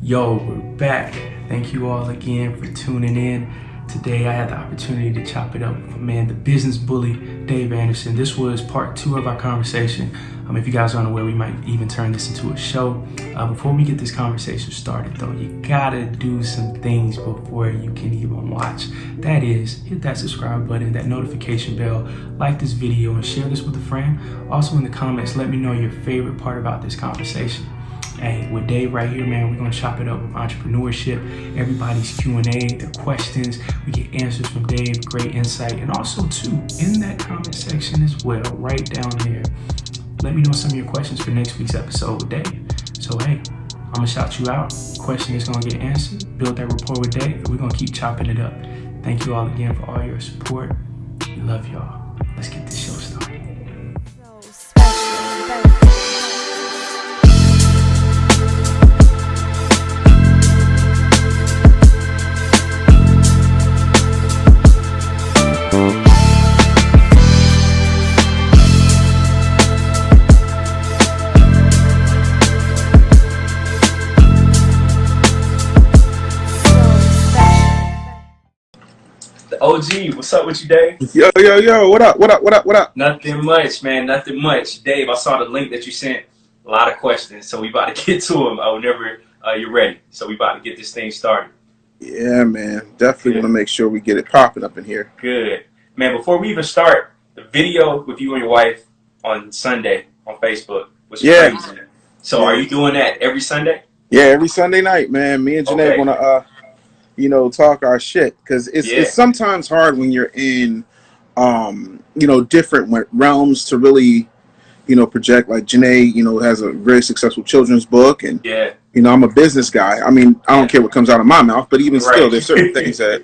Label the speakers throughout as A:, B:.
A: Yo, we're back. Thank you all again for tuning in. Today I had the opportunity to chop it up with the business bully, Dave Anderson. This was part 2 of our conversation. If you guys aren't aware, we might even turn this into a show. Before we get this conversation started though, you gotta do some things before you can even watch. That is, hit that subscribe button, that notification bell, like this video and share this with a friend. Also in the comments, let me know your favorite part about this conversation. Hey, with Dave right here, man, we're gonna chop it up with entrepreneurship, everybody's Q&A, their questions. We get answers from Dave, great insight, and also too, in that comment section as well, right down there, let me know some of your questions for next week's episode with Dave. So hey, I'm gonna shout you out. Question is gonna get answered. Build that rapport with Dave, and we're gonna keep chopping it up. Thank you all again for all your support. We love y'all. Let's get this show started. OG, what's up with you, Dave?
B: Yo, what up?
A: Nothing much, man, nothing much. Dave, I saw the link that you sent. A lot of questions, so we about to get to them. Whenever you're ready. So we about to get this thing started.
B: Yeah, man, definitely want to make sure we get it popping up in here.
A: Good. Man, before we even start, the video with you and your wife on Sunday on Facebook was crazy. So are you doing that every Sunday?
B: Yeah, every Sunday night, man. Me and Janae want to talk our shit, because it's sometimes hard when you're in different realms to really project. Like Janae has a very successful children's book, and I'm a business guy. I mean, I don't care what comes out of my mouth, but even still there's certain things that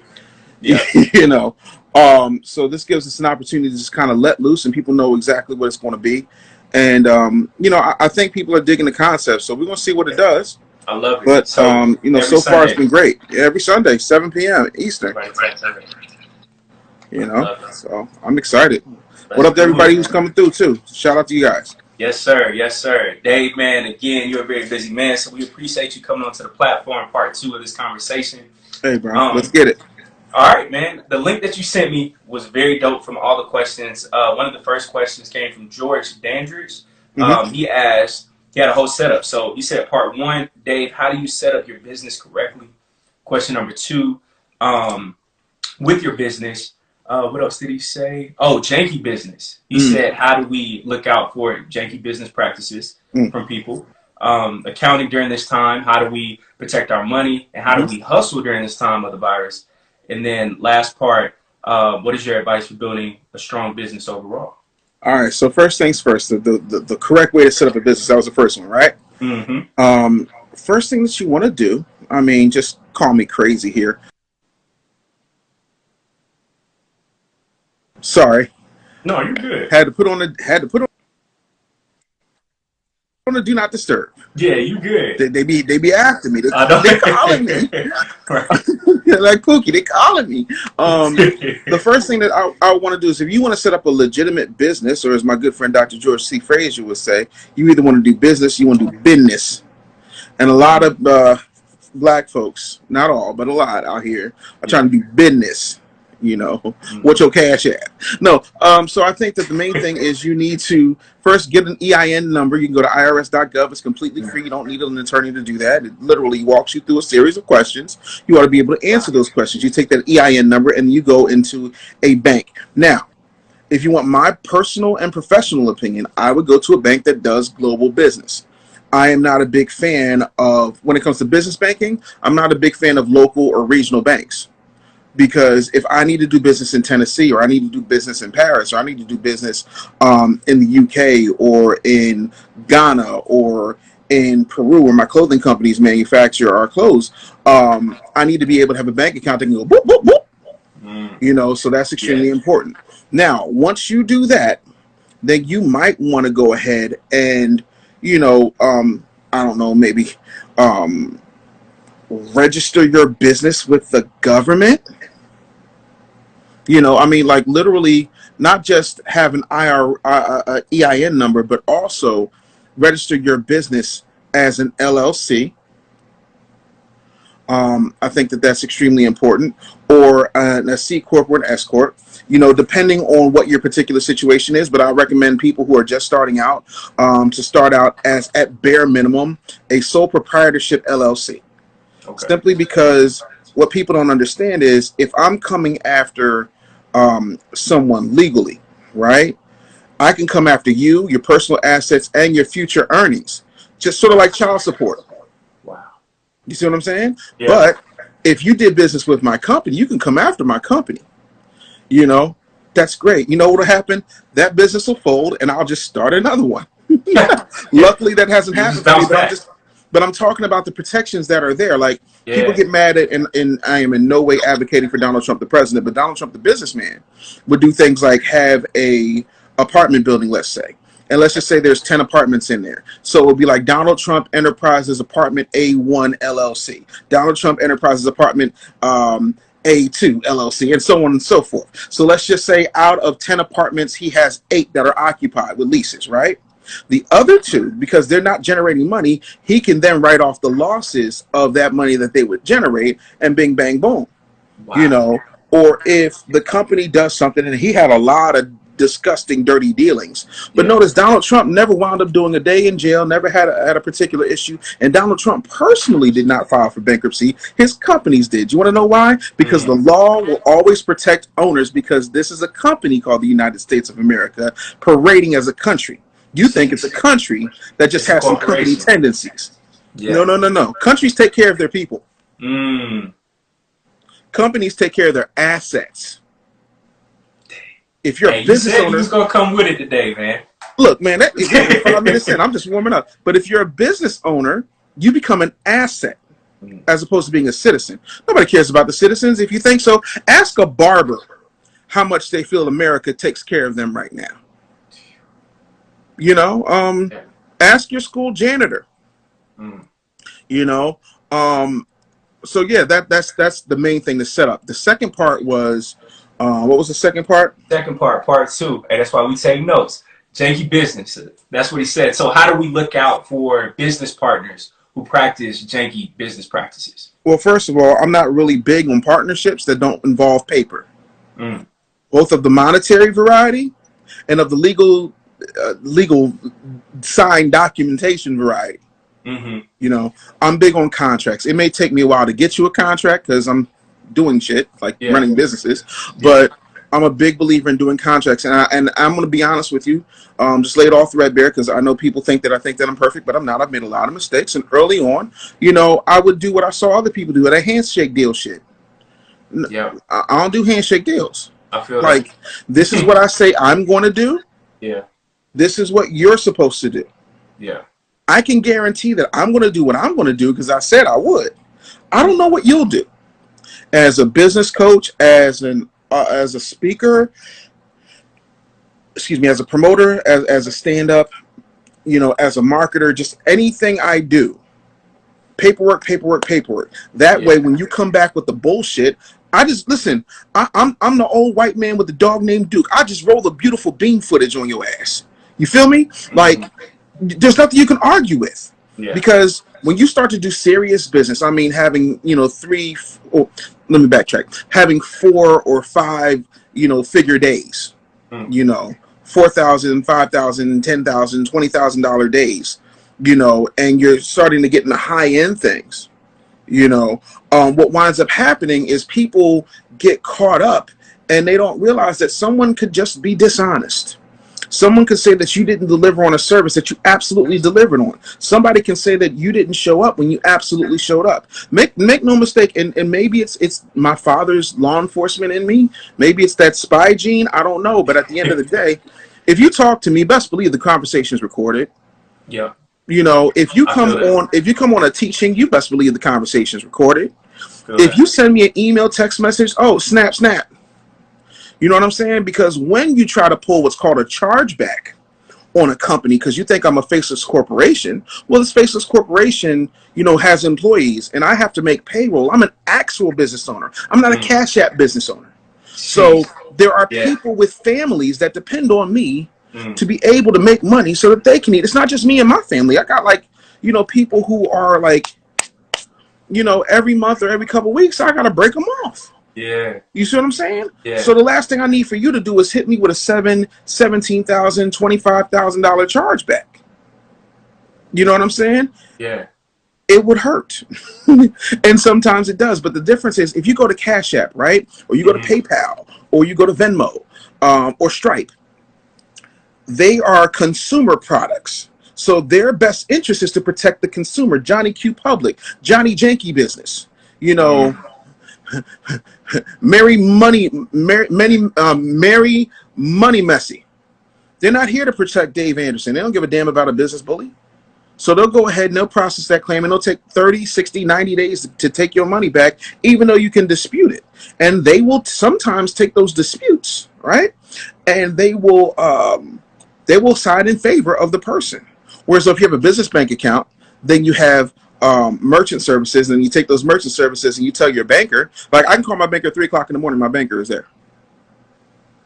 B: so this gives us an opportunity to just kind of let loose, and people know exactly what it's going to be. And I think people are digging the concept, so we're going to see what it does.
A: I love it.
B: But so far it's been great. Every Sunday, 7 p.m. Eastern.
A: Right.
B: So I'm excited. What up to everybody who's coming through too? Shout out to you guys.
A: Yes, sir. Dave, man, again, you're a very busy man, so we appreciate you coming onto the platform, part 2 of this conversation.
B: Hey, bro, let's get it.
A: All right, man. The link that you sent me was very dope from all the questions. One of the first questions came from George Dandridge. He had a whole setup. So he said, part 1, Dave, how do you set up your business correctly? Question number 2, with your business, what else did he say? Oh, janky business. He said, how do we look out for janky business practices from people? Accounting during this time, how do we protect our money? And how do we hustle during this time of the virus? And then last part, what is your advice for building a strong business overall?
B: All right, so first things first, the correct way to set up a business, that was the first one, right? Mm-hmm. First thing that you want to do, just call me crazy here. Sorry.
A: No, you're good.
B: Had to put on a do not disturb.
A: Yeah, you good.
B: They be after me. They calling me. Like Pookie, they calling me. The first thing that I want to do is, if you want to set up a legitimate business, or as my good friend Dr. George C. Frazier would say, you either want to do business, you want to do business. And a lot of black folks, not all, but a lot out here, are trying to do business. What's your cash at? No. So I think that the main thing is you need to first get an EIN number. You can go to irs.gov. It's completely free. You don't need an attorney to do that. It literally walks you through a series of questions. You ought to be able to answer those questions. You take that EIN number and you go into a bank. Now, if you want my personal and professional opinion, I would go to a bank that does global business. I am not a big fan of, when it comes to business banking, I'm not a big fan of local or regional banks. Because if I need to do business in Tennessee, or I need to do business in Paris, or I need to do business in the UK, or in Ghana, or in Peru, where my clothing companies manufacture our clothes, I need to be able to have a bank account that can go boop, boop, boop. So that's extremely important. Now, once you do that, then you might want to go ahead and, I don't know, maybe register your business with the government. Like literally not just have an EIN number, but also register your business as an LLC. I think that that's extremely important, or a C corp or an S corp, depending on what your particular situation is. But I recommend people who are just starting out to start out as, at bare minimum, a sole proprietorship LLC. Okay. Simply because what people don't understand is, if I'm coming after someone legally, right, I can come after you, your personal assets, and your future earnings, just sort of like child support. You see what I'm saying? Yeah. But if you did business with my company, you can come after my company. That's great. You know what'll happen? That business will fold, and I'll just start another one. Luckily, that hasn't happened to me. But I'm talking about the protections that are there. Like, people get mad at, and I am in no way advocating for Donald Trump, the president, but Donald Trump, the businessman, would do things like have a apartment building, let's say. And let's just say there's 10 apartments in there. So it would be like Donald Trump Enterprises Apartment A1 LLC, Donald Trump Enterprises Apartment A2 LLC, and so on and so forth. So let's just say out of 10 apartments, he has 8 that are occupied with leases, right? The other 2, because they're not generating money, he can then write off the losses of that money that they would generate, and bing, bang, boom. Wow. Or if the company does something, and he had a lot of disgusting, dirty dealings. But notice Donald Trump never wound up doing a day in jail, never had a particular issue. And Donald Trump personally did not file for bankruptcy. His companies did. You want to know why? Because the law will always protect owners, because this is a company called the United States of America parading as a country. You think it's a country that just has some company tendencies. Yeah. No. Countries take care of their people. Companies take care of their assets. If you're a business owner, who's gonna come with it today, man? Look, man, that is 5 minutes in. I'm just warming up. But if you're a business owner, you become an asset as opposed to being a citizen. Nobody cares about the citizens. If you think so, ask a barber how much they feel America takes care of them right now. Ask your school janitor. So yeah, that's the main thing to set up. The second part was. What was the second part?
A: Second part, part 2. And that's why we take notes. Janky business. That's what he said. So how do we look out for business partners who practice janky business practices?
B: Well, first of all, I'm not really big on partnerships that don't involve paper. Both of the monetary variety and of the legal signed documentation variety. I'm big on contracts. It may take me a while to get you a contract because I'm doing shit like running businesses, but I'm a big believer in doing contracts, and I'm going to be honest with you, just lay it all threadbare, because I know people think that I'm perfect, but I'm not. I've made a lot of mistakes, and early on, I would do what I saw other people do, a handshake deal shit. I don't do handshake deals. I feel like this is what I say I'm going to do. This is what you're supposed to do. I can guarantee that I'm going to do what I'm going to do because I said I would. I don't know what you'll do. As a business coach, as a speaker, as a promoter, as a stand-up, as a marketer, just anything I do, paperwork. That way, when you come back with the bullshit, I just listen. I'm the old white man with the dog named Duke. I just roll the beautiful bean footage on your ass. You feel me? Like, there's nothing you can argue with. Because when you start to do serious business, I mean, having, let me backtrack, having 4 or 5, figure days, $4,000, $5,000, $10,000, $20,000 days, and you're starting to get in the high end things, what winds up happening is people get caught up and they don't realize that someone could just be dishonest. Someone could say that you didn't deliver on a service that you absolutely delivered on. Somebody can say that you didn't show up when you absolutely showed up. Make no mistake, and maybe it's my father's law enforcement in me. Maybe it's that spy gene. I don't know. But at the end of the day, if you talk to me, best believe the conversation is recorded. If you come on a teaching, you best believe the conversation is recorded. If you send me an email, text message, snap. You know what I'm saying? Because when you try to pull what's called a chargeback on a company because you think I'm a faceless corporation, well, this faceless corporation, has employees, and I have to make payroll. I'm an actual business owner. I'm not a Cash App business owner. So there are people with families that depend on me to be able to make money so that they can eat. It's not just me and my family. I got people who are every month or every couple of weeks, I got to break them off.
A: Yeah.
B: You see what I'm saying?
A: Yeah.
B: So the last thing I need for you to do is hit me with a $17,000, $25,000 chargeback. You know what I'm saying?
A: Yeah.
B: It would hurt. And sometimes it does. But the difference is if you go to Cash App, right? Or you go to PayPal, or you go to Venmo, or Stripe, they are consumer products. So their best interest is to protect the consumer. Johnny Q Public, Johnny Janky Business, Mary Money Messy. They're not here to protect Dave Anderson. They don't give a damn about a business bully. So they'll go ahead and they'll process that claim, and they'll take 30, 60, 90 days to take your money back, even though you can dispute it. And they will sometimes take those disputes, right? And they will side in favor of the person. Whereas if you have a business bank account, then you have merchant services, and you take those merchant services and you tell your banker, like I can call my banker at 3 o'clock in the morning, my banker is there.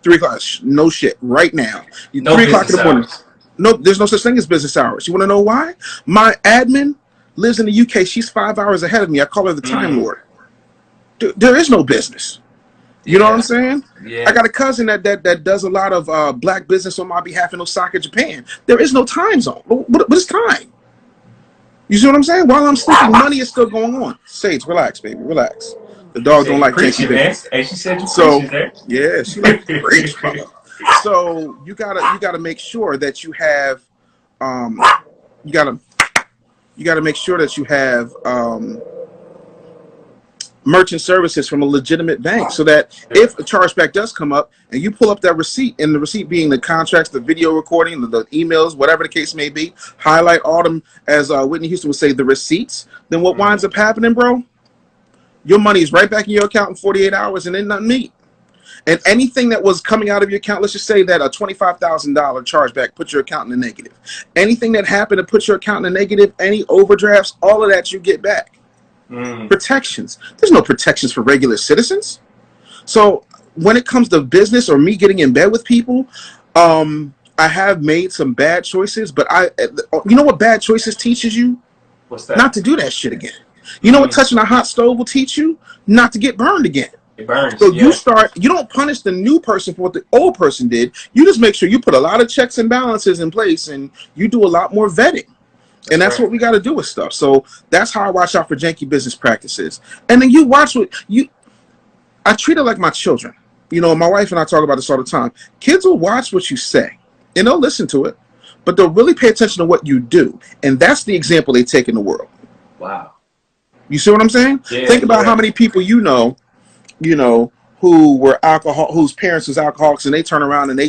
B: 3 o'clock, no shit, right now.
A: No
B: 3 o'clock in the morning.
A: Hours.
B: No, there's no such thing as business hours. You want to know why? My admin lives in the UK. She's 5 hours ahead of me. I call her the Time Lord. There is no business. You know what I'm saying?
A: Yeah.
B: I got a cousin that does a lot of black business on my behalf in Osaka, Japan. There is no time zone. What is time? You see what I'm saying? While I'm sleeping, money is still going on. Sage, relax, baby, relax. The dog don't like janky business.
A: Hey, she said you preaching there.
B: Yeah, she like to preach, brother. So you gotta make sure that you have you gotta make sure that you have merchant services from a legitimate bank, so that if a chargeback does come up and you pull up that receipt, and the receipt being the contracts, the video recording, the emails, whatever the case may be, highlight all them, as Whitney Houston would say, the receipts, then what winds up happening, bro? Your money is right back in your account in 48 hours, and then nothing neat. And anything that was coming out of your account, let's just say that a $25,000 chargeback put your account in the negative. Anything that happened to put your account in the negative, any overdrafts, all of that you get back. Protections. There's no protections for regular citizens. So when it comes to business or me getting in bed with people, I have made some bad choices, but you know what bad choices teaches you?
A: What's that?
B: Not to do that shit again. You know what touching a hot stove will teach you? Not to get burned again.
A: It burns.
B: So you don't punish the new person for what the old person did. You just make sure you put a lot of checks and balances in place, and you do a lot more vetting. And that's what we got to do with stuff. So that's how I watch out for janky business practices. And then you watch I treat it like my children. My wife and I talk about this all the time. Kids will watch what you say, and they'll listen to it, but they'll really pay attention to what you do. And that's the example they take in the world.
A: Wow.
B: You see what I'm saying?
A: Yeah,
B: think about how many people who were whose parents was alcoholics, and they turn around and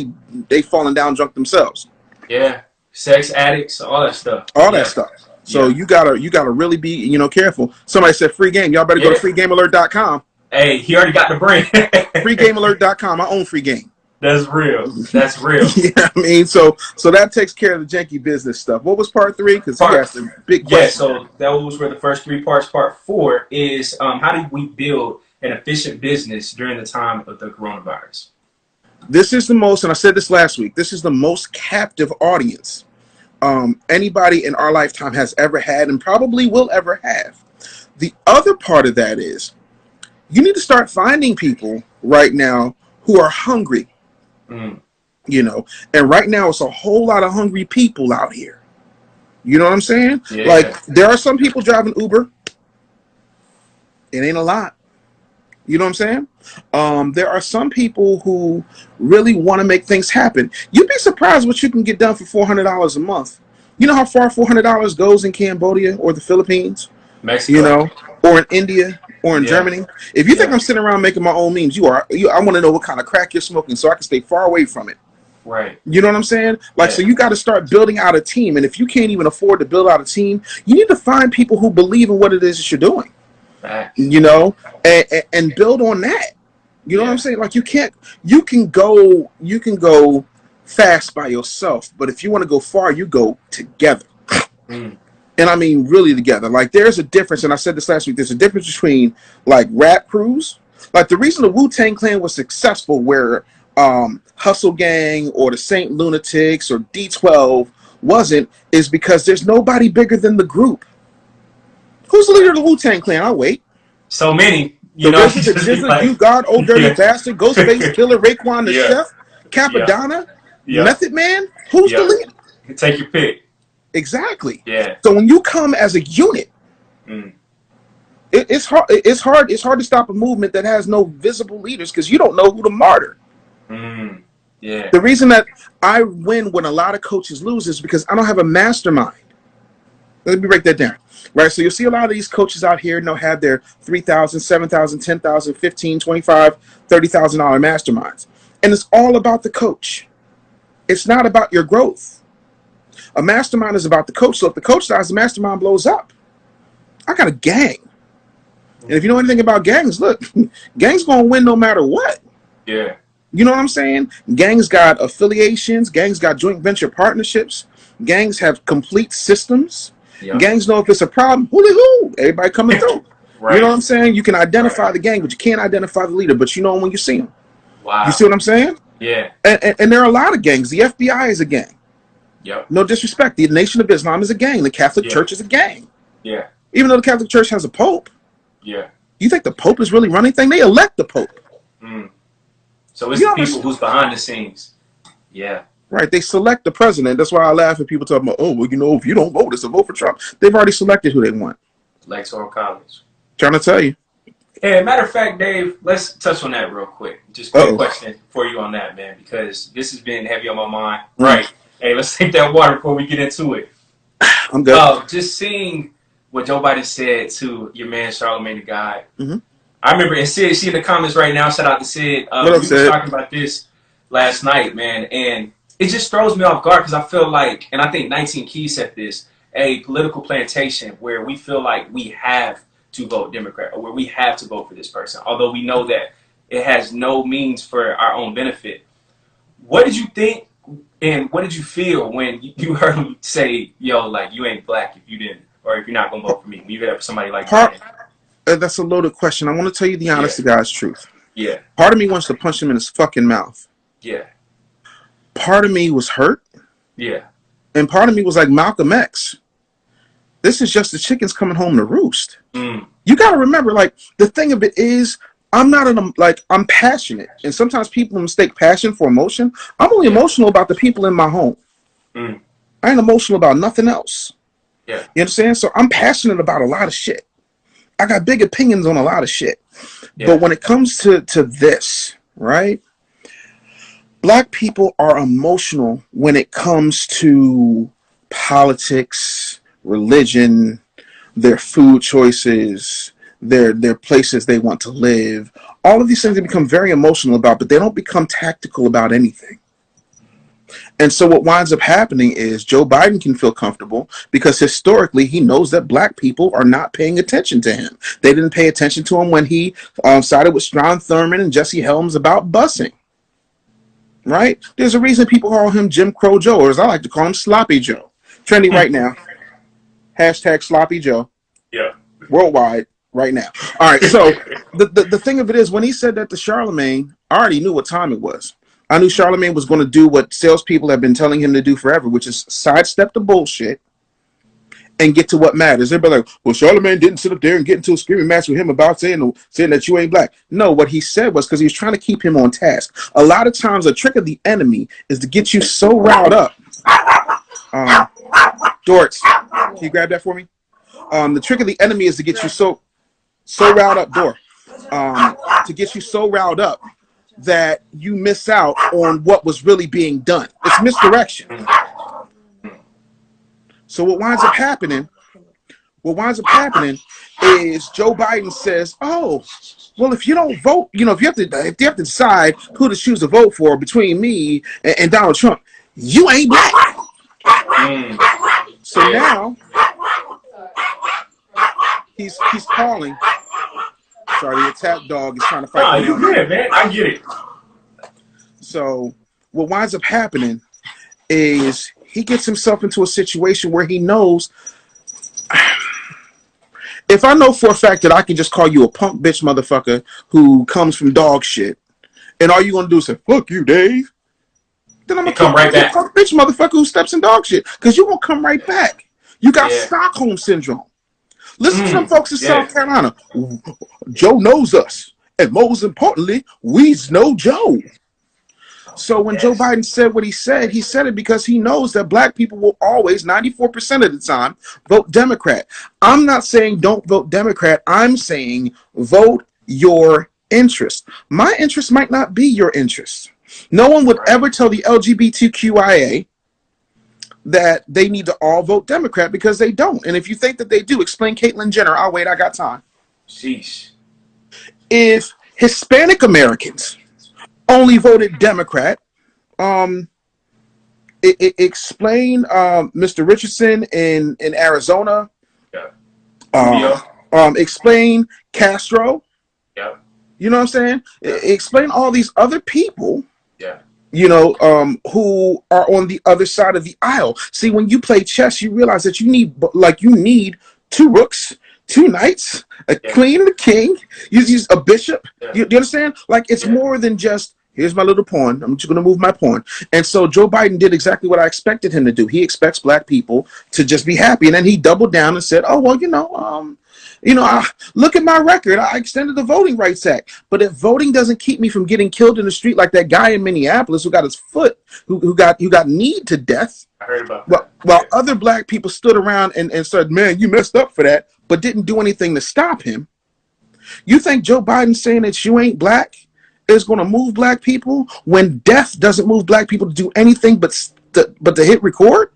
B: they falling down drunk themselves.
A: Yeah. Sex addicts, all that stuff.
B: That stuff. So you gotta really be careful. Somebody said free game. Y'all better go to freegamealert.com.
A: Hey, he already got the brain.
B: freegamealert.com. I own free game.
A: That's real. That's real.
B: Yeah, I mean, so that takes care of the janky business stuff. What was part 3? Because he asked a big question.
A: Yeah, so those were the first 3 parts. Part 4 is how do we build an efficient business during the time of the coronavirus?
B: This is the most, and I said this last week, this is the most captive audience anybody in our lifetime has ever had, and probably will ever have. The other part of that is you need to start finding people right now who are hungry. And right now it's a whole lot of hungry people out here. You know what I'm saying?
A: Yeah.
B: Like, there are some people driving Uber. It ain't a lot. You know what I'm saying? There are some people who really want to make things happen. You'd be surprised what you can get done for $400 a month. You know how far $400 goes in Cambodia or the Philippines?
A: Mexico.
B: Or in India or in Germany. If you think I'm sitting around making my own memes, I want to know what kind of crack you're smoking so I can stay far away from it.
A: Right.
B: You know what I'm saying? So you got to start building out a team. And if you can't even afford to build out a team, you need to find people who believe in what it is that you're doing.
A: Facts.
B: And build on that. You know what I'm saying? Like, you can go fast by yourself, but if you want to go far, you go together. And I mean really together. Like, there's a difference, and I said this last week, there's a difference between like rap crews. Like, the reason the Wu-Tang Clan was successful where Hustle Gang or the Saint Lunatics or D12 wasn't, is because there's nobody bigger than the group. Who's the leader of the Wu-Tang Clan? I'll wait.
A: So many.
B: The RZA, the GZA, like, You God, Old Dirty Bastard, Ghostface, Killer, Raekwon, the Chef, Capadonna, Method Man. Who's the leader?
A: You take your pick.
B: Exactly.
A: Yeah.
B: So when you come as a unit, it's hard. It's hard to stop a movement that has no visible leaders because you don't know who to martyr.
A: Yeah.
B: The reason that I win when a lot of coaches lose is because I don't have a mastermind. Let me break that down. Right, so you'll see a lot of these coaches out here, and they'll have their $3,000, $7,000, $10,000, $15,000, $25,000, $30,000 masterminds, and it's all about the coach. It's not about your growth. A mastermind is about the coach. So if the coach dies, the mastermind blows up. I got a gang, and if you know anything about gangs, look, gangs gonna win no matter what.
A: Yeah.
B: You know what I'm saying? Gangs got affiliations. Gangs got joint venture partnerships. Gangs have complete systems. Yep. Gangs know if it's a problem, who, everybody coming through. Right. You know what I'm saying? You can identify the gang, but you can't identify the leader, but you know him when you see him.
A: Wow.
B: You see what I'm saying?
A: Yeah.
B: And there are a lot of gangs. The FBI is a gang.
A: Yep.
B: No disrespect. The Nation of Islam is a gang. The Catholic Church is a gang.
A: Yeah.
B: Even though the Catholic Church has a pope.
A: Yeah.
B: You think the pope is really running things? They elect the pope.
A: So it's the people who's behind the scenes. Yeah.
B: Right, they select the president. That's why I laugh at people talking about, oh, well, you know, if you don't vote, it's a vote for Trump. They've already selected who they want.
A: Electoral college.
B: Trying to tell you.
A: Hey, matter of fact, Dave, let's touch on that real quick. Just a quick question for you on that, man, because this has been heavy on my mind. Right. Hey, let's take that water before we get into it.
B: I'm good.
A: Just seeing what Joe Biden said to your man, Charlamagne the God. I remember, and Sid, see in the comments right now, shout out to Sid. We were talking about this last night, man, and it just throws me off guard because I feel like, and I think 19 Keys said this, a political plantation where we feel like we have to vote Democrat or where we have to vote for this person, although we know that it has no means for our own benefit. What did you think and what did you feel when you heard him say, yo, like, you ain't black if you didn't, or if you're not going to vote for me? When you get up for somebody like that.
B: That's a loaded question. I want to tell you the honest to God's truth.
A: Yeah.
B: Part of me wants to punch him in his fucking mouth.
A: Yeah.
B: Part of me was hurt.
A: Yeah.
B: And part of me was like, Malcolm X, this is just the chickens coming home to roost. You got to remember, like, the thing of it is, I'm passionate. And sometimes people mistake passion for emotion. I'm only emotional about the people in my home. I ain't emotional about nothing else.
A: Yeah.
B: You understand? So I'm passionate about a lot of shit. I got big opinions on a lot of shit. Yeah. But when it comes to this, right? Black people are emotional when it comes to politics, religion, their food choices, their places they want to live. All of these things they become very emotional about, but they don't become tactical about anything. And so what winds up happening is Joe Biden can feel comfortable because historically he knows that black people are not paying attention to him. They didn't pay attention to him when he sided with Strom Thurmond and Jesse Helms about busing. Right? There's a reason people call him Jim Crow Joe, or as I like to call him, Sloppy Joe. Trendy right now. Hashtag Sloppy Joe.
A: Yeah.
B: Worldwide right now. All right. So the thing of it is, when he said that to Charlamagne, I already knew what time it was. I knew Charlamagne was going to do what salespeople have been telling him to do forever, which is sidestep the bullshit and get to what matters. Everybody like, well, Charlamagne didn't sit up there and get into a screaming match with him about saying that you ain't black. No, what he said was because he was trying to keep him on task. A lot of times, a trick of the enemy is to get you so riled up. Dortz, can you grab that for me? The trick of the enemy is to get you so riled up, to get you so riled up that you miss out on what was really being done. It's misdirection. So what winds up happening is Joe Biden says, oh, well, if you don't vote, if you have to decide who to choose to vote for between me and Donald Trump, you ain't black. So now he's calling. Sorry, the attack dog is trying to fight.
A: Oh, you good, man. I get it.
B: So what winds up happening is he gets himself into a situation where he knows, if I know for a fact that I can just call you a punk bitch motherfucker who comes from dog shit, and all you're going to do is say, fuck you, Dave, then I'm going to come right back. Punk bitch motherfucker who steps in dog shit, because you're going to come right back. You got Stockholm Syndrome. Listen to them folks in South Carolina. Joe knows us. And most importantly, we know Joe. So when Joe Biden said what he said it because he knows that black people will always, 94% of the time, vote Democrat. I'm not saying don't vote Democrat. I'm saying vote your interest. My interest might not be your interest. No one would ever tell the LGBTQIA that they need to all vote Democrat because they don't. And if you think that they do, explain Caitlyn Jenner. I'll wait. I got time.
A: Sheesh.
B: If Hispanic Americans only voted Democrat, explain Mr. Richardson in Arizona.
A: Yeah.
B: Explain Castro.
A: Yeah.
B: You know what I'm saying? Explain all these other people.
A: Yeah.
B: You know, who are on the other side of the aisle. See, when you play chess, you realize that you need two rooks, two knights, a queen and a king. You use a bishop. Yeah. You understand? Like, it's more than just, here's my little pawn. I'm just going to move my pawn. And so Joe Biden did exactly what I expected him to do. He expects black people to just be happy. And then he doubled down and said, oh, well, look at my record. I extended the Voting Rights Act. But if voting doesn't keep me from getting killed in the street like that guy in Minneapolis who got his foot, who got kneed to death.
A: I heard about
B: that. While other black people stood around and said, man, you messed up for that, but didn't do anything to stop him. You think Joe Biden saying that you ain't black is going to move black people when death doesn't move black people to do anything but to hit record?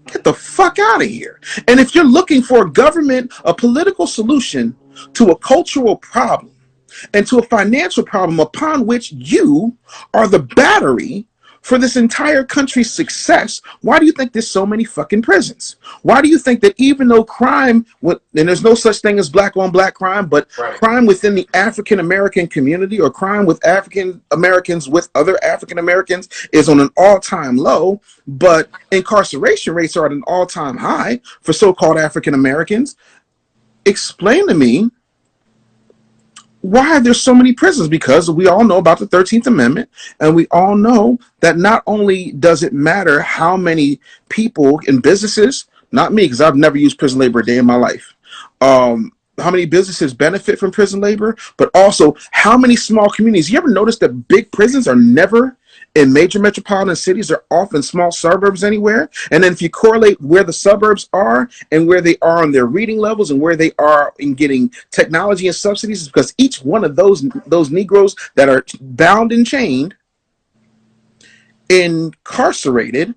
B: Get the fuck out of here. And if you're looking for a political solution to a cultural problem and to a financial problem upon which you are the battery for this entire country's success, why do you think there's so many fucking prisons? Why do you think that even though crime, and there's no such thing as black on black crime, but crime within the African American community or crime with African Americans with other African Americans is on an all-time low, but incarceration rates are at an all-time high for so-called African Americans? Explain to me why there's so many prisons. Because we all know about the 13th Amendment, and we all know that not only does it matter how many people in businesses, not me, because I've never used prison labor a day in my life, how many businesses benefit from prison labor, but also how many small communities. You ever notice that big prisons are never in major metropolitan cities? They're often small suburbs anywhere. And then if you correlate where the suburbs are and where they are on their reading levels and where they are in getting technology and subsidies, because each one of those Negroes that are bound and chained, incarcerated,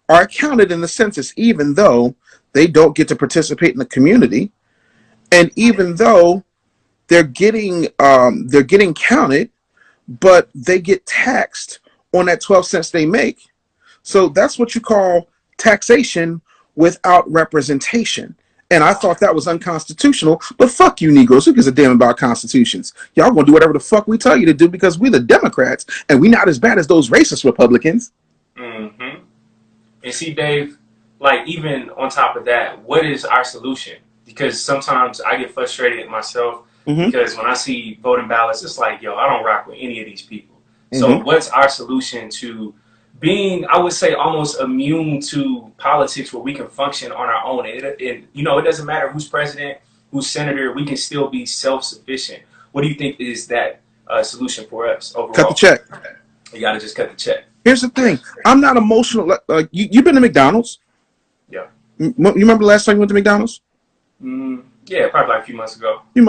B: are counted in the census, even though they don't get to participate in the community. And even though they're getting counted, but they get taxed on that 12 cents they make. So that's what you call taxation without representation. And I thought that was unconstitutional, but fuck you Negroes. Who gives a damn about constitutions? Y'all gonna do whatever the fuck we tell you to do because we're the Democrats and we're not as bad as those racist Republicans.
A: Mm-hmm. And see, Dave, like, even on top of that, what is our solution? Because sometimes I get frustrated myself because when I see voting ballots, it's like, yo, I don't rock with any of these people. So what's our solution to being, I would say, almost immune to politics where we can function on our own? It doesn't matter who's president, who's senator, we can still be self-sufficient. What do you think is that solution for us overall?
B: Cut the check.
A: You got to just cut the check.
B: Here's the thing. I'm not emotional. Like you've been to McDonald's?
A: Yeah.
B: You remember the last time you went to McDonald's?
A: Yeah, probably like a few months ago.
B: Do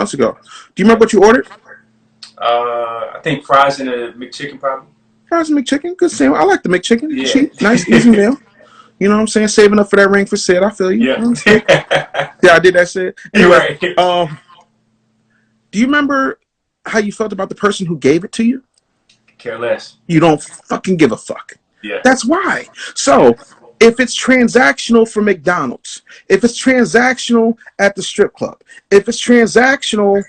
B: you remember what you ordered?
A: I think fries and a McChicken probably.
B: Fries and McChicken, good sandwich. I like the McChicken.
A: Yeah.
B: Cheap, nice, easy meal. You know what I'm saying? Saving up for that ring for Sid. I feel you.
A: Yeah.
B: You know yeah, I did that, Sid. Anyway,
A: right.
B: Do you remember how you felt about the person who gave it to you?
A: Care less.
B: You don't fucking give a fuck.
A: Yeah.
B: That's why. So if it's transactional for McDonald's, if it's transactional at the strip club, if it's transactional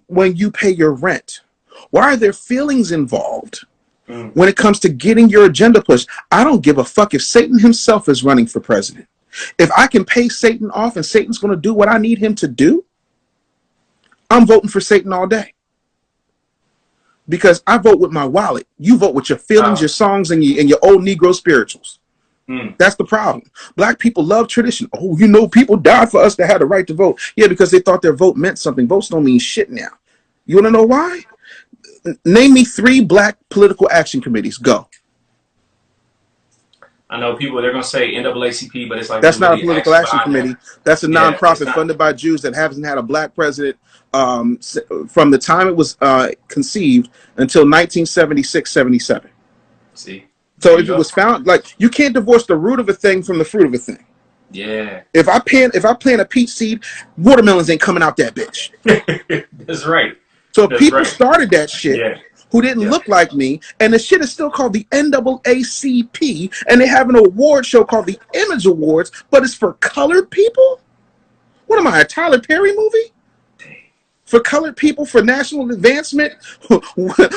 B: when you pay your rent, why are there feelings involved when it comes to getting your agenda pushed? I don't give a fuck if Satan himself is running for president. If I can pay Satan off and Satan's going to do what I need him to do, I'm voting for Satan all day. Because I vote with my wallet. You vote with your feelings, your songs, and your old Negro spirituals. That's the problem. Black people love tradition. Oh, you know, people died for us to have the right to vote. Yeah, because they thought their vote meant something. Votes don't mean shit now. You want to know why? Name me 3 black political action committees. Go.
A: I know people, they're going to say NAACP, but it's like...
B: That's not a political action committee. That's a nonprofit funded by Jews that hasn't had a black president from the time it was conceived until 1976, 77.
A: See?
B: So if it was found, like, you can't divorce the root of a thing from the fruit of a thing.
A: Yeah.
B: If I plant a peach seed, watermelons ain't coming out that bitch.
A: That's right.
B: So if people started that shit who didn't look like me, and the shit is still called the NAACP, and they have an award show called the Image Awards, but it's for colored people? What am I, a Tyler Perry movie? For colored people, for national advancement,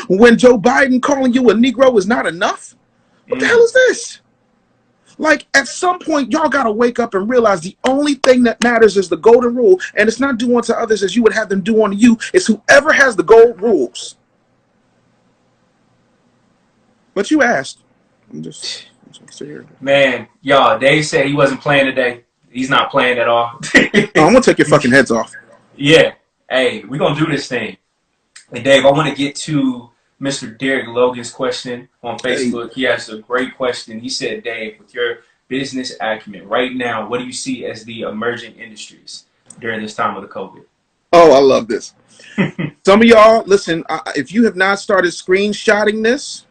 B: when Joe Biden calling you a Negro is not enough? What the hell is this? Like, at some point, y'all got to wake up and realize the only thing that matters is the golden rule, and it's not do unto others as you would have them do unto you. It's whoever has the gold rules. But you asked. I'm just here.
A: Man, y'all, Dave said he wasn't playing today. He's not playing at all.
B: I'm going to take your fucking heads off.
A: Yeah. Hey, we're going to do this thing. And Dave, I want to get to Mr. Derek Logan's question on Facebook. He asked a great question. He said, Dave, with your business acumen right now, what do you see as the emerging industries during this time of the COVID?
B: Oh, I love this. Some of y'all, listen, if you have not started screenshotting this,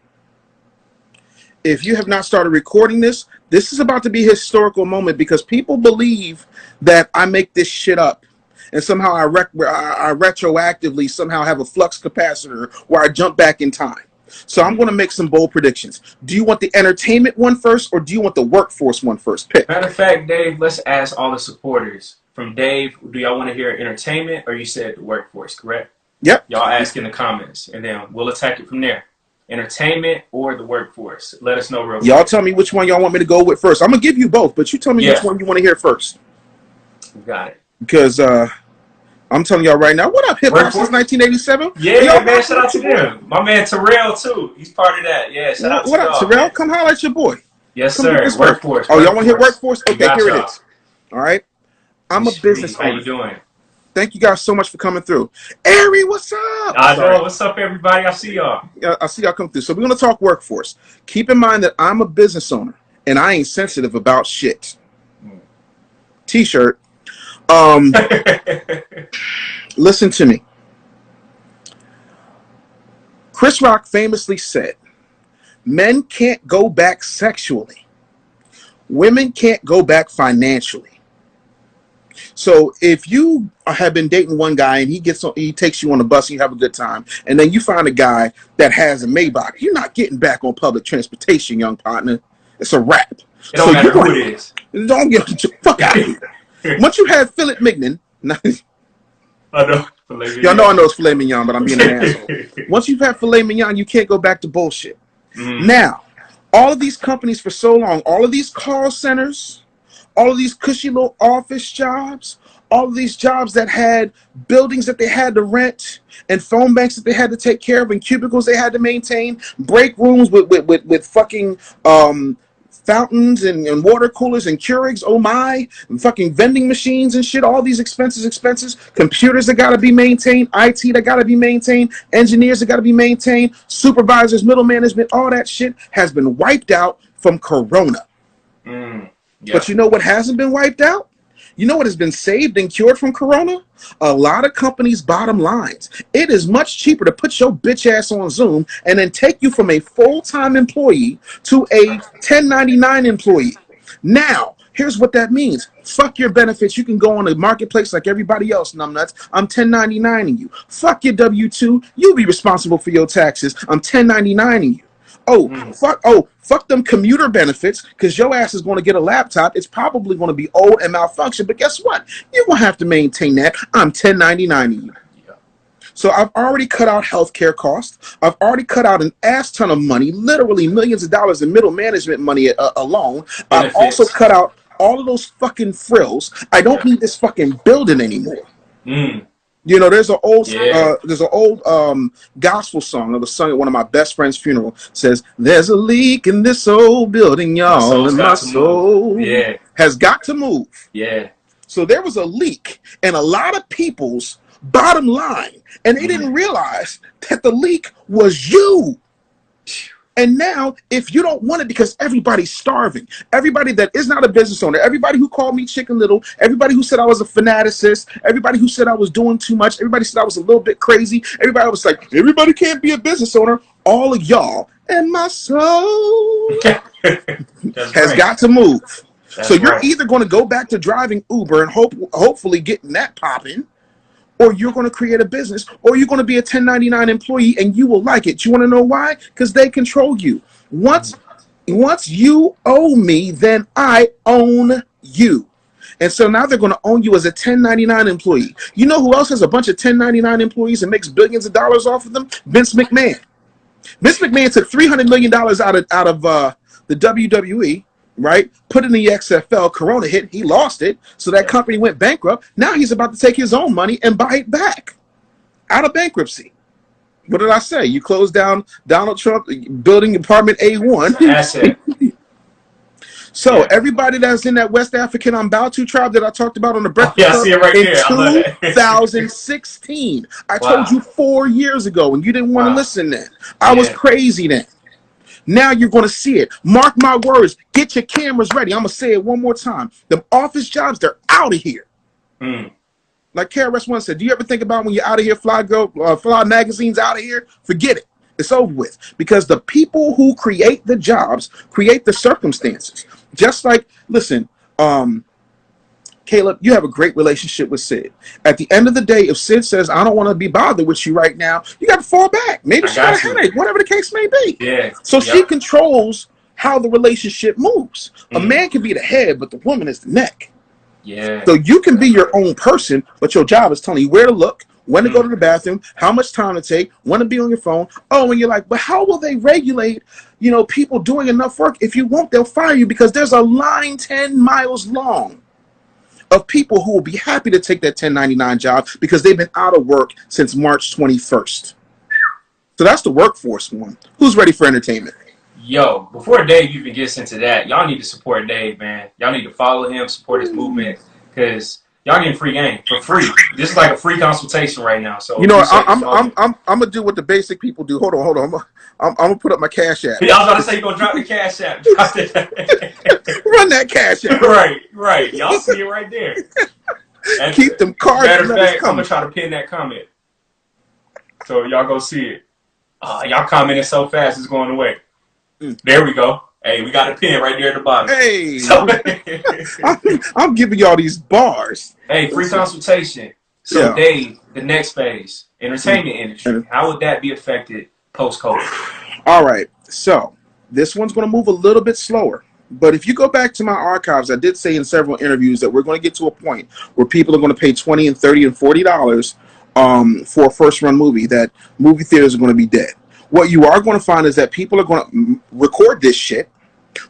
B: if you have not started recording this, this is about to be a historical moment because people believe that I make this shit up. And somehow I retroactively somehow have a flux capacitor where I jump back in time. So I'm going to make some bold predictions. Do you want the entertainment one first, or do you want the workforce one first? Pick.
A: Matter of fact, Dave, let's ask all the supporters. From Dave, do y'all want to hear entertainment, or you said the workforce, correct?
B: Yep.
A: Y'all ask in the comments, and then we'll attack it from there. Entertainment or the workforce? Let us know real quick.
B: Y'all tell me which one y'all want me to go with first. I'm going to give you both, but you tell me which one you want to hear first.
A: Got it.
B: Because I'm telling y'all right now, what up, hip hop since 1987?
A: Yeah, man, shout out to them. My man Terrell, too. He's part of that. Yeah, shout out to
B: y'all. What up, Terrell? Man. Come holler at your boy.
A: Yes, sir. Workforce.
B: Oh, y'all want to hear workforce? Okay, here it is. All right. I'm a business owner.
A: How you doing?
B: Thank you guys so much for coming through. Ari, what's up?
A: I know. What's up, everybody? I see y'all.
B: Yeah, I see y'all come through. So we're going to talk workforce. Keep in mind that I'm a business owner, and I ain't sensitive about shit. T-shirt. Listen to me. Chris Rock famously said, men can't go back sexually. Women can't go back financially. So if you have been dating one guy and he takes you on a bus and you have a good time, and then you find a guy that has a Maybach, you're not getting back on public transportation, young partner. It's a wrap.
A: It don't matter who it is.
B: Don't get the fuck out of here. Once you have Philip Mignon,
A: I know.
B: Y'all know I know it's filet mignon, but I'm being an asshole. Once you've had filet mignon, you can't go back to bullshit. Now, all of these companies for so long, all of these call centers, all of these cushy little office jobs, all of these jobs that had buildings that they had to rent and phone banks that they had to take care of and cubicles they had to maintain, break rooms with fucking fountains and water coolers and Keurigs, oh my, and fucking vending machines and shit, all these expenses, computers that got to be maintained, IT that got to be maintained, engineers that got to be maintained, supervisors, middle management, all that shit has been wiped out from Corona. But you know what hasn't been wiped out? You know what has been saved and cured from Corona? A lot of companies' bottom lines. It is much cheaper to put your bitch ass on Zoom and then take you from a full-time employee to a 1099 employee. Now, here's what that means. Fuck your benefits. You can go on the marketplace like everybody else, numbnuts. I'm 1099ing you. Fuck your W-2. You be responsible for your taxes. I'm 1099ing you. Fuck them commuter benefits, because your ass is going to get a laptop. It's probably going to be old and malfunction, but guess what? You're going to have to maintain that. I'm 1099ing you. So I've already cut out healthcare costs. I've already cut out an ass ton of money, literally millions of dollars in middle management money alone. I've also cut out all of those fucking frills. I don't need this fucking building anymore. You know, there's an old gospel song that was sung at one of my best friend's funeral. It says, "There's a leak in this old building, y'all, and my soul has got to move."
A: Yeah.
B: So there was a leak in a lot of people's bottom line, and they didn't realize that the leak was you. And now, if you don't want it, because everybody's starving, everybody that is not a business owner, everybody who called me Chicken Little, everybody who said I was a fanaticist, everybody who said I was doing too much, everybody said I was a little bit crazy, everybody was like, everybody can't be a business owner, all of y'all, and my soul has got to move. So you're either going to go back to driving Uber and hopefully getting that popping, or you're going to create a business, or you're going to be a 1099 employee and you will like it. You want to know why? Because they control you. Once you owe me, then I own you. And so now they're going to own you as a 1099 employee. You know who else has a bunch of 1099 employees and makes billions of dollars off of them? Vince McMahon. Vince McMahon took $300 million out of the WWE. Right, put in the XFL. Corona hit, he lost it, so that company went bankrupt. Now he's about to take his own money and buy it back out of bankruptcy. What did I say? You closed down Donald Trump building apartment A1.
A: Asset.
B: So everybody that's in that West African Umbatu tribe that I talked about on the Breakfast Club in 2016, I told you 4 years ago, and you didn't want to listen then. I was crazy then. Now you're going to see it. Mark my words. Get your cameras ready. I'm going to say it one more time. The office jobs, they're out of here. Like KRS-One said, do you ever think about when you're out of here, Fly Magazine's out of here? Forget it. It's over with. Because the people who create the jobs create the circumstances. Just like, listen, Caleb, you have a great relationship with Sid. At the end of the day, if Sid says, I don't want to be bothered with you right now, you got to fall back. Maybe she's got a headache, whatever the case may be.
A: Yeah.
B: So she controls how the relationship moves. A man can be the head, but the woman is the neck.
A: Yeah.
B: So you can be your own person, but your job is telling you where to look, when to go to the bathroom, how much time to take, when to be on your phone. Oh, and you're like, but how will they regulate, people doing enough work? If you won't, they'll fire you, because there's a line 10 miles long of people who will be happy to take that 1099 job because they've been out of work since March 21st. So that's the workforce one. Who's ready for entertainment?
A: Yo, before Dave even gets into that, y'all need to support Dave, man. Y'all need to follow him, support his movement, because y'all getting free game for free. This is like a free consultation right now. So
B: I'm gonna do what the basic people do. Hold on. I'm gonna put up my Cash App.
A: Yeah, I was about to say you're gonna drop the Cash App.
B: Run that Cash App.
A: Right. Y'all see it right there. And
B: keep them cards.
A: Matter of fact, I'm gonna try to pin that comment so y'all go see it. Y'all commenting so fast, it's going away. There we go. Hey, we got a pin right there at the bottom.
B: Hey, I'm giving y'all these bars.
A: Hey, free consultation. So, Dave, the next phase, entertainment industry. How would that be affected post-COVID?
B: All right. So, this one's going to move a little bit slower. But if you go back to my archives, I did say in several interviews that we're going to get to a point where people are going to pay $20 and $30 and $40 for a first-run movie, that movie theaters are going to be dead. What you are going to find is that people are going to record this shit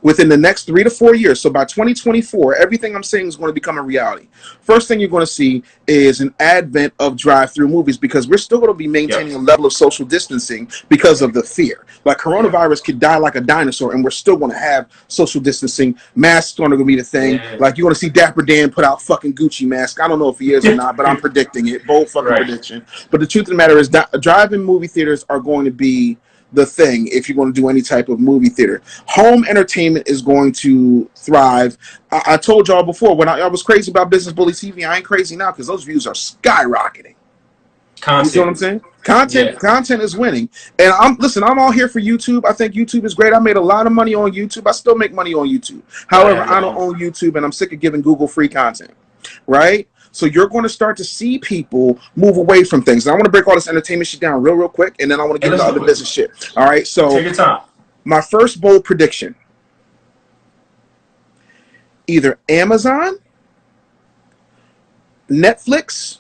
B: within the next 3 to 4 years. So by 2024, everything I'm saying is going to become a reality. First thing you're going to see is an advent of drive-through movies, because we're still going to be maintaining a level of social distancing because of the fear. Like, coronavirus could die like a dinosaur, and we're still going to have social distancing. Masks are going to be the thing. Like, you're going to see Dapper Dan put out fucking Gucci mask. I don't know if he is or not, but I'm predicting it. Bold fucking prediction. But the truth of the matter is that drive-in movie theaters are going to be the thing if you're going to do any type of movie theater. Home entertainment is going to thrive. I told y'all before, when I was crazy about Business Bully TV, I ain't crazy now because those views are skyrocketing.
A: Content.
B: You see what I'm saying? Content is winning. And I'm all here for YouTube. I think YouTube is great. I made a lot of money on YouTube. I still make money on YouTube. However, I don't own YouTube, and I'm sick of giving Google free content. Right? So you're going to start to see people move away from things. And I want to break all this entertainment shit down real quick, and then I want to get into other business shit. All right, so
A: take your time.
B: My first bold prediction: either Amazon, Netflix,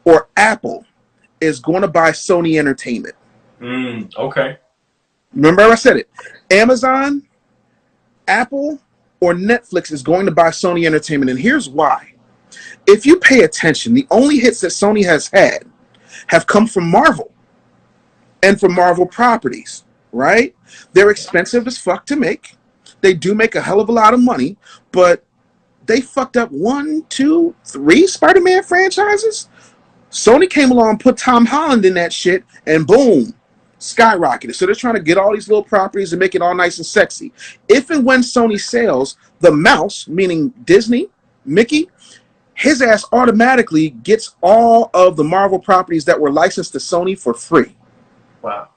B: or Apple is going to buy Sony Entertainment.
A: Okay.
B: Remember I said it. Amazon, Apple, or Netflix is going to buy Sony Entertainment, and here's why. if you pay attention, the only hits that Sony has had have come from Marvel and from Marvel properties, right? They're expensive as fuck to make. They do make a hell of a lot of money, but they fucked up 1, 2, 3 Spider-Man franchises. Sony came along, put Tom Holland in that shit, and boom, skyrocketed. So they're trying to get all these little properties and make it all nice and sexy. If and when Sony sells the mouse, meaning Disney, Mickey, his ass automatically gets all of the Marvel properties that were licensed to Sony for free.
A: Wow.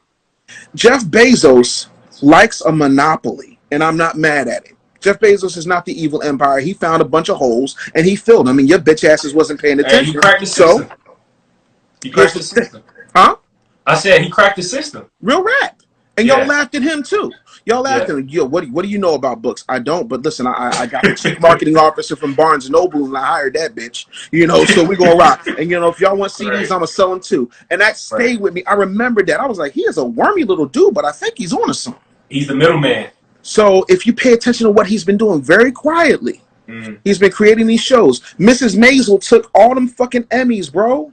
B: Jeff Bezos likes a monopoly, and I'm not mad at it. Jeff Bezos is not the evil empire. He found a bunch of holes, and he filled them, and your bitch asses wasn't paying attention.
A: And he cracked the system. He cracked the system.
B: Huh?
A: I said he cracked the system.
B: Real rap. And y'all laughed at him, too. Y'all laughed at him. Yo, what do you know about books? I don't, but listen, I got the chief marketing officer from Barnes & Noble, and I hired that bitch. You know, so we gonna rock. And, you know, if y'all want CDs, I'm gonna sell them, too. And that stayed with me. I remember that. I was like, he is a wormy little dude, but I think he's on to something.
A: He's the middleman.
B: So if you pay attention to what he's been doing very quietly, he's been creating these shows. Mrs. Maisel took all them fucking Emmys, bro.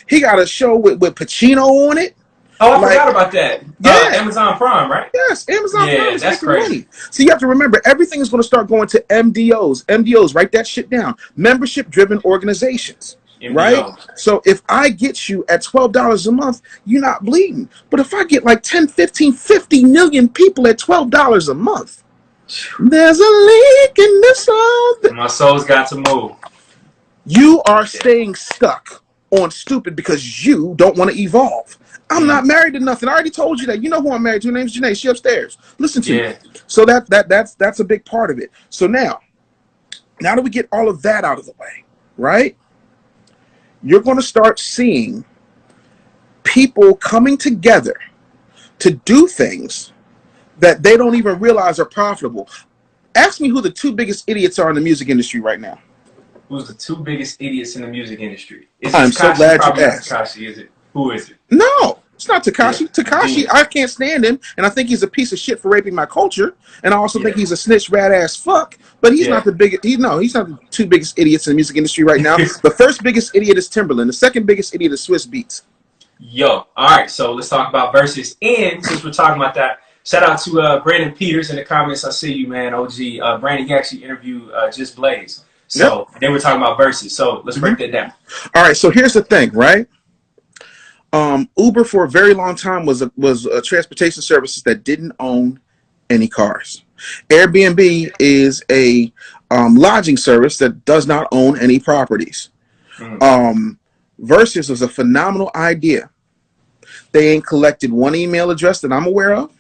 B: He got a show with Pacino on it.
A: Oh, I forgot about that.
B: Yeah.
A: Amazon Prime, right?
B: Yes, Amazon Prime is
A: that's
B: making
A: crazy.
B: money. So you have to remember, everything is going to start going to MDOs. MDOs, write that shit down. Membership-driven organizations. MDO. Right? So if I get you at $12 a month, you're not bleeding. But if I get like 10, 15, 50 million people at $12 a month, there's a leak in the soul.
A: My soul's got to move.
B: You are staying stuck on stupid because you don't want to evolve. I'm not married to nothing. I already told you that. You know who I'm married to. Her name's Janae. She upstairs. Listen to me. So that's a big part of it. So now that we get all of that out of the way, right? You're going to start seeing people coming together to do things that they don't even realize are profitable. Ask me who the 2 biggest idiots are in the music industry right now.
A: Who's the 2 biggest idiots in the music industry?
B: I'm so glad you asked.
A: Tekashi, is it? Who is it?
B: No, it's not Tekashi. Tekashi, I can't stand him, and I think he's a piece of shit for raping my culture, and I also think he's a snitch, rat ass fuck. But he's not the biggest. He's not the 2 biggest idiots in the music industry right now. The first biggest idiot is Timberland. The second biggest idiot is Swiss Beats.
A: Yo, all right. So let's talk about verses. And since we're talking about that, shout out to Brandon Peters in the comments. I see you, man. OG. Brandon, he actually interviewed Just Blaze. So then we're talking about verses. So let's break that down.
B: All right. So here's the thing, right? Uber for a very long time was a transportation services that didn't own any cars. Airbnb is a lodging service that does not own any properties. Versus was a phenomenal idea. They ain't collected one email address that I'm aware of.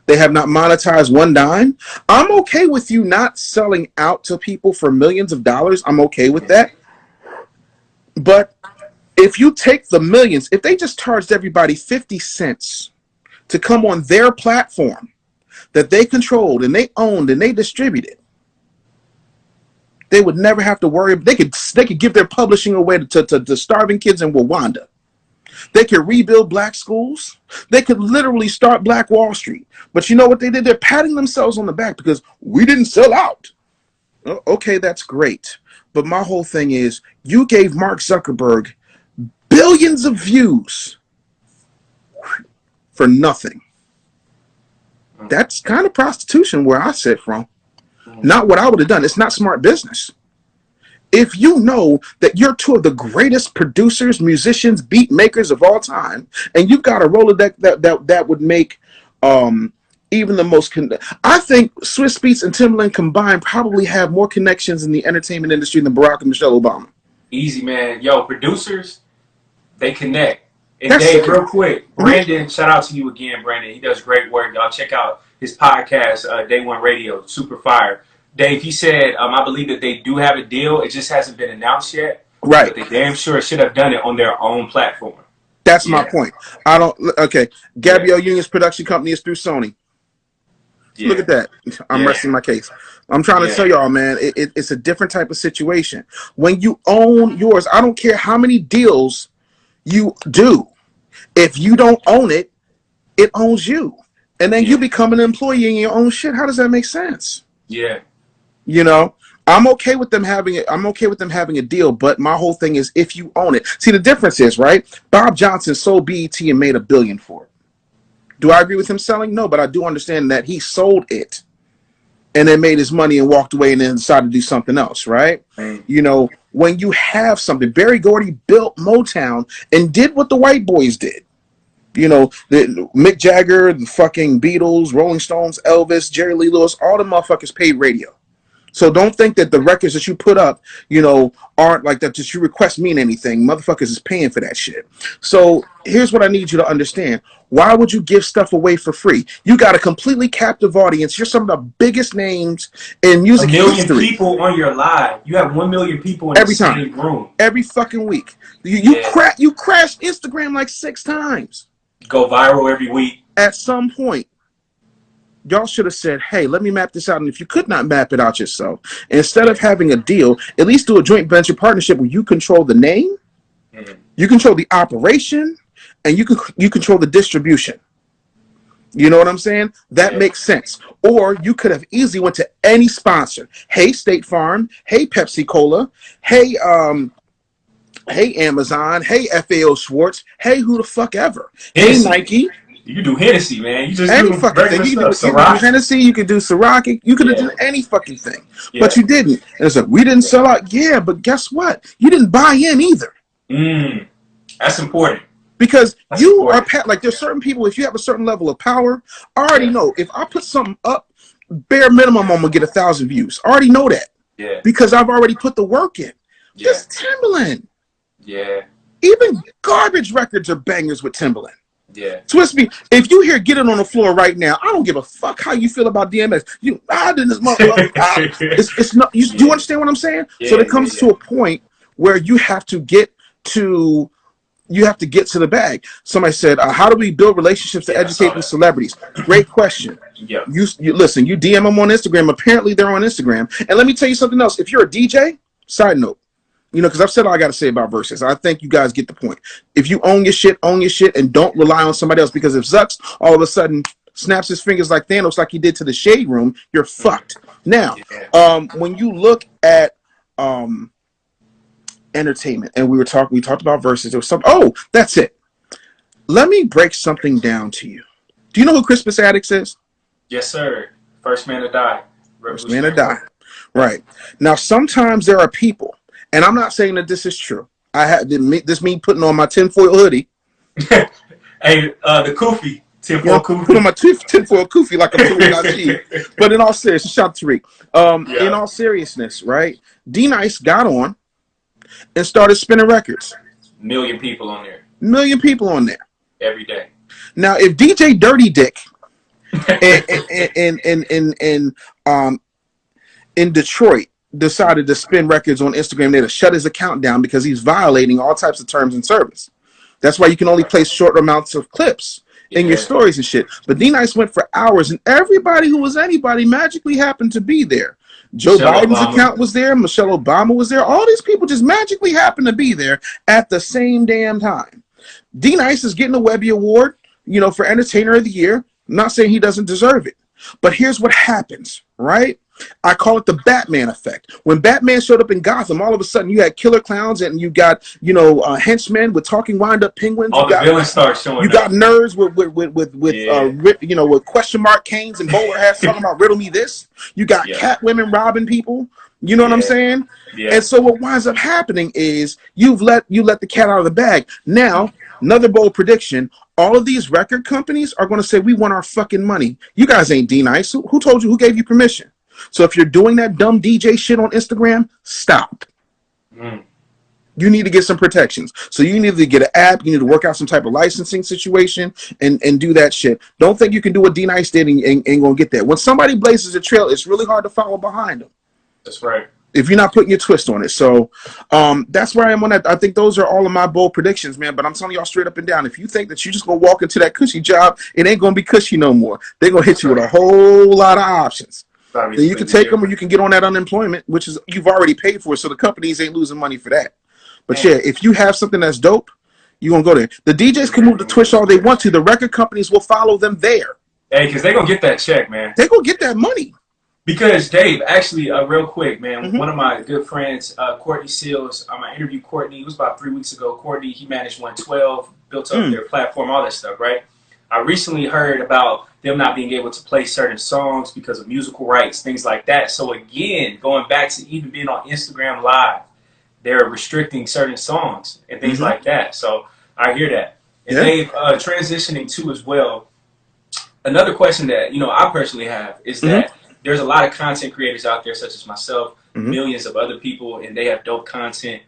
B: They have not monetized one dime. I'm okay with you not selling out to people for millions of dollars. I'm okay with that. But if you take the millions, if they just charged everybody 50 cents to come on their platform that they controlled and they owned and they distributed, they would never have to worry. They could give their publishing away to starving kids in Rwanda. They could rebuild black schools. They could literally start Black Wall Street. But you know what they did? They're patting themselves on the back because we didn't sell out. Okay, that's great. But my whole thing is, you gave Mark Zuckerberg billions of views for nothing. That's kind of prostitution where I sit from. Not what I would have done. It's not smart business. If you know that you're 2 of the greatest producers, musicians, beat makers of all time, and you've got a Rolodex that would make even the most... I think Swiss Beats and Timberland combined probably have more connections in the entertainment industry than Barack and Michelle Obama.
A: Easy, man. Yo, producers, they connect. And Dave, real quick, Brandon, shout out to you again, Brandon. He does great work. Y'all check out his podcast, Day One Radio, super fire. Dave, he said, I believe that they do have a deal. It just hasn't been announced yet.
B: Right.
A: But they damn sure should have done it on their own platform.
B: That's my point. Gabrielle Union's production company is through Sony. Look at that. I'm resting my case. I'm trying to tell y'all, man, it's a different type of situation. When you own yours, I don't care how many deals you do. If you don't own it, it owns you. And then you become an employee in your own shit. How does that make sense?
A: Yeah.
B: You know, I'm okay with them having it. I'm okay with them having a deal, but my whole thing is if you own it. See, the difference is, right? Bob Johnson sold BET and made $1 billion for it. Do I agree with him selling? No, but I do understand that he sold it and then made his money and walked away and then decided to do something else, right? You know, when you have something, Berry Gordy built Motown and did what the white boys did. You know, Mick Jagger, the fucking Beatles, Rolling Stones, Elvis, Jerry Lee Lewis, all the motherfuckers paid radio. So don't think that the records that you put up, you know, aren't like that you request mean anything. Motherfuckers is paying for that shit. So here's what I need you to understand. Why would you give stuff away for free? You got a completely captive audience. You're some of the biggest names in music history.
A: 1 million people on your live. You have 1 million people in
B: every
A: the
B: time,
A: same room.
B: every fucking week. You crashed Instagram like 6 times.
A: Go viral every week.
B: At some point, y'all should have said, hey, let me map this out. And if you could not map it out yourself, instead of having a deal, at least do a joint venture partnership where you control the name, you control the operation, and you control the distribution. You know what I'm saying? That makes sense. Or you could have easily went to any sponsor. Hey, State Farm. Hey, Pepsi Cola. Hey, hey, Amazon. Hey, FAO Schwartz. Hey, who the fuck ever.
A: Hennessy.
B: Hey, Nike.
A: You can do Hennessy, man. You just
B: any
A: do
B: fucking thing. You can do Hennessy. You can do Ciroc. You could have done any fucking thing. But you didn't. And it's like, we didn't sell out. Yeah, but guess what? You didn't buy in either.
A: That's important.
B: Because you are, like, there's certain people, if you have a certain level of power, I already know. If I put something up, bare minimum, I'm going to get 1,000 views. I already know that.
A: Yeah.
B: Because I've already put the work in. Yeah. Just Timbaland.
A: Yeah.
B: Even garbage records are bangers with Timbaland.
A: Yeah.
B: Twist me. If you hear Get It on the Floor right now, I don't give a fuck how you feel about DMX. I did this motherfucker. It's not. Do you understand what I'm saying? Yeah, so it comes to a point where you have to get to the bag. Somebody said, how do we build relationships to educate these celebrities? Great question.
A: Yeah.
B: You listen, you DM them on Instagram. Apparently they're on Instagram. And let me tell you something else. If you're a DJ, side note, you know, because I've said all I got to say about verses. I think you guys get the point. If you own your shit, and don't rely on somebody else. Because if Zucks all of a sudden snaps his fingers like Thanos, like he did to the Shade Room, you're fucked. Now, when you look at entertainment, and we talked about verses. There was something. Oh, that's it. Let me break something down to you. Do you know who Crispus Attucks is?
A: Yes, sir. First man to die.
B: First man to die. Right. Now, sometimes there are people. And I'm not saying that this is true. This me putting on my tinfoil hoodie.
A: Hey, the Koofy. Tinfoil Koofy.
B: Put on my tinfoil Koofy like I'm putting on my But in all seriousness, shout out to Tariq. In all seriousness, right? D-Nice got on and started spinning records.
A: 1 million people on there.
B: 1 million people on there.
A: Every day.
B: Now, if DJ Dirty Dick in Detroit decided to spin records on Instagram, they'd have shut his account down because he's violating all types of terms and service. That's why you can only place short amounts of clips in your stories and shit. But D-Nice went for hours, and everybody who was anybody magically happened to be there. Joe Biden's account was there. Michelle Obama was there. All these people just magically happened to be there at the same damn time. D-Nice is getting a Webby Award, you know, for Entertainer of the Year. I'm not saying he doesn't deserve it. But here's what happens, right? I call it the Batman effect. When Batman showed up in Gotham, all of a sudden you had killer clowns and you got, you know, henchmen with talking wind-up penguins.
A: All the villains start showing up.
B: You got nerds with you know, with question mark canes and bowler hats talking about riddle me this. You got cat women robbing people. You know what I'm saying? Yeah. And so what winds up happening is you let the cat out of the bag. Now, another bold prediction. All of these record companies are going to say, we want our fucking money. You guys ain't D-Nice. Who told you? Who gave you permission? So if you're doing that dumb DJ shit on Instagram, stop. You need to get some protections. So you need to get an app. You need to work out some type of licensing situation and do that shit. Don't think you can do what D-Nice did and ain't going to get there. When somebody blazes a trail, it's really hard to follow behind them.
A: That's right.
B: If you're not putting your twist on it. So that's where I am on that. I think those are all of my bold predictions, man. But I'm telling y'all straight up and down, if you think that you're just going to walk into that cushy job, it ain't going to be cushy no more. They're going to hit you with a whole lot of options. Then you can take them or you can get on that unemployment, which is you've already paid for, so the companies ain't losing money for that. But yeah, if you have something that's dope, you're going to go there. The DJs can move to Twitch all they want to. The record companies will follow them there.
A: Hey, because they're going to get that check, man.
B: They're going to get that money.
A: Because Dave, actually, real quick, man, one of my good friends, Courtney Seals, I interviewed Courtney. It was about 3 weeks ago. Courtney, he managed 112, built up their platform, all that stuff, right? I recently heard about them not being able to play certain songs because of musical rights, things like that. So again, going back to even being on Instagram Live, they're restricting certain songs and things like that. So I hear that. And Dave, transitioning to as well, another question that I personally have is that there's a lot of content creators out there, such as myself, millions of other people, and they have dope content.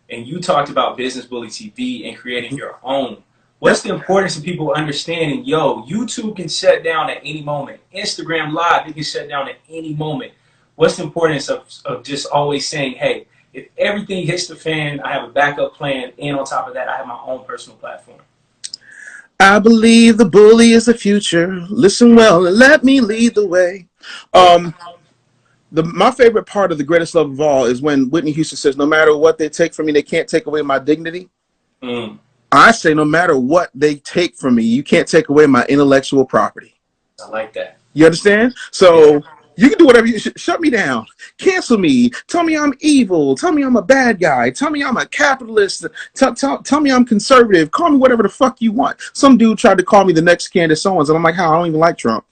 A: And you talked about Business Bully TV and creating your own. What's the importance of people understanding, YouTube can shut down at any moment. Instagram Live, it can shut down at any moment. What's the importance of just always saying, hey, if everything hits the fan, I have a backup plan, and on top of that, I have my own personal platform?
B: I believe the bully is the future. Listen well and let me lead the way. My favorite part of The Greatest Love of All is when Whitney Houston says, no matter what they take from me, they can't take away my dignity. I say, no matter what they take from me, you can't take away my intellectual property.
A: I like that.
B: You understand? So you can do whatever you shut me down, cancel me, tell me I'm evil, tell me I'm a bad guy, tell me I'm a capitalist, tell me I'm conservative, call me whatever the fuck you want. Some dude tried to call me the next Candace Owens, and I'm like, how? I don't even like Trump.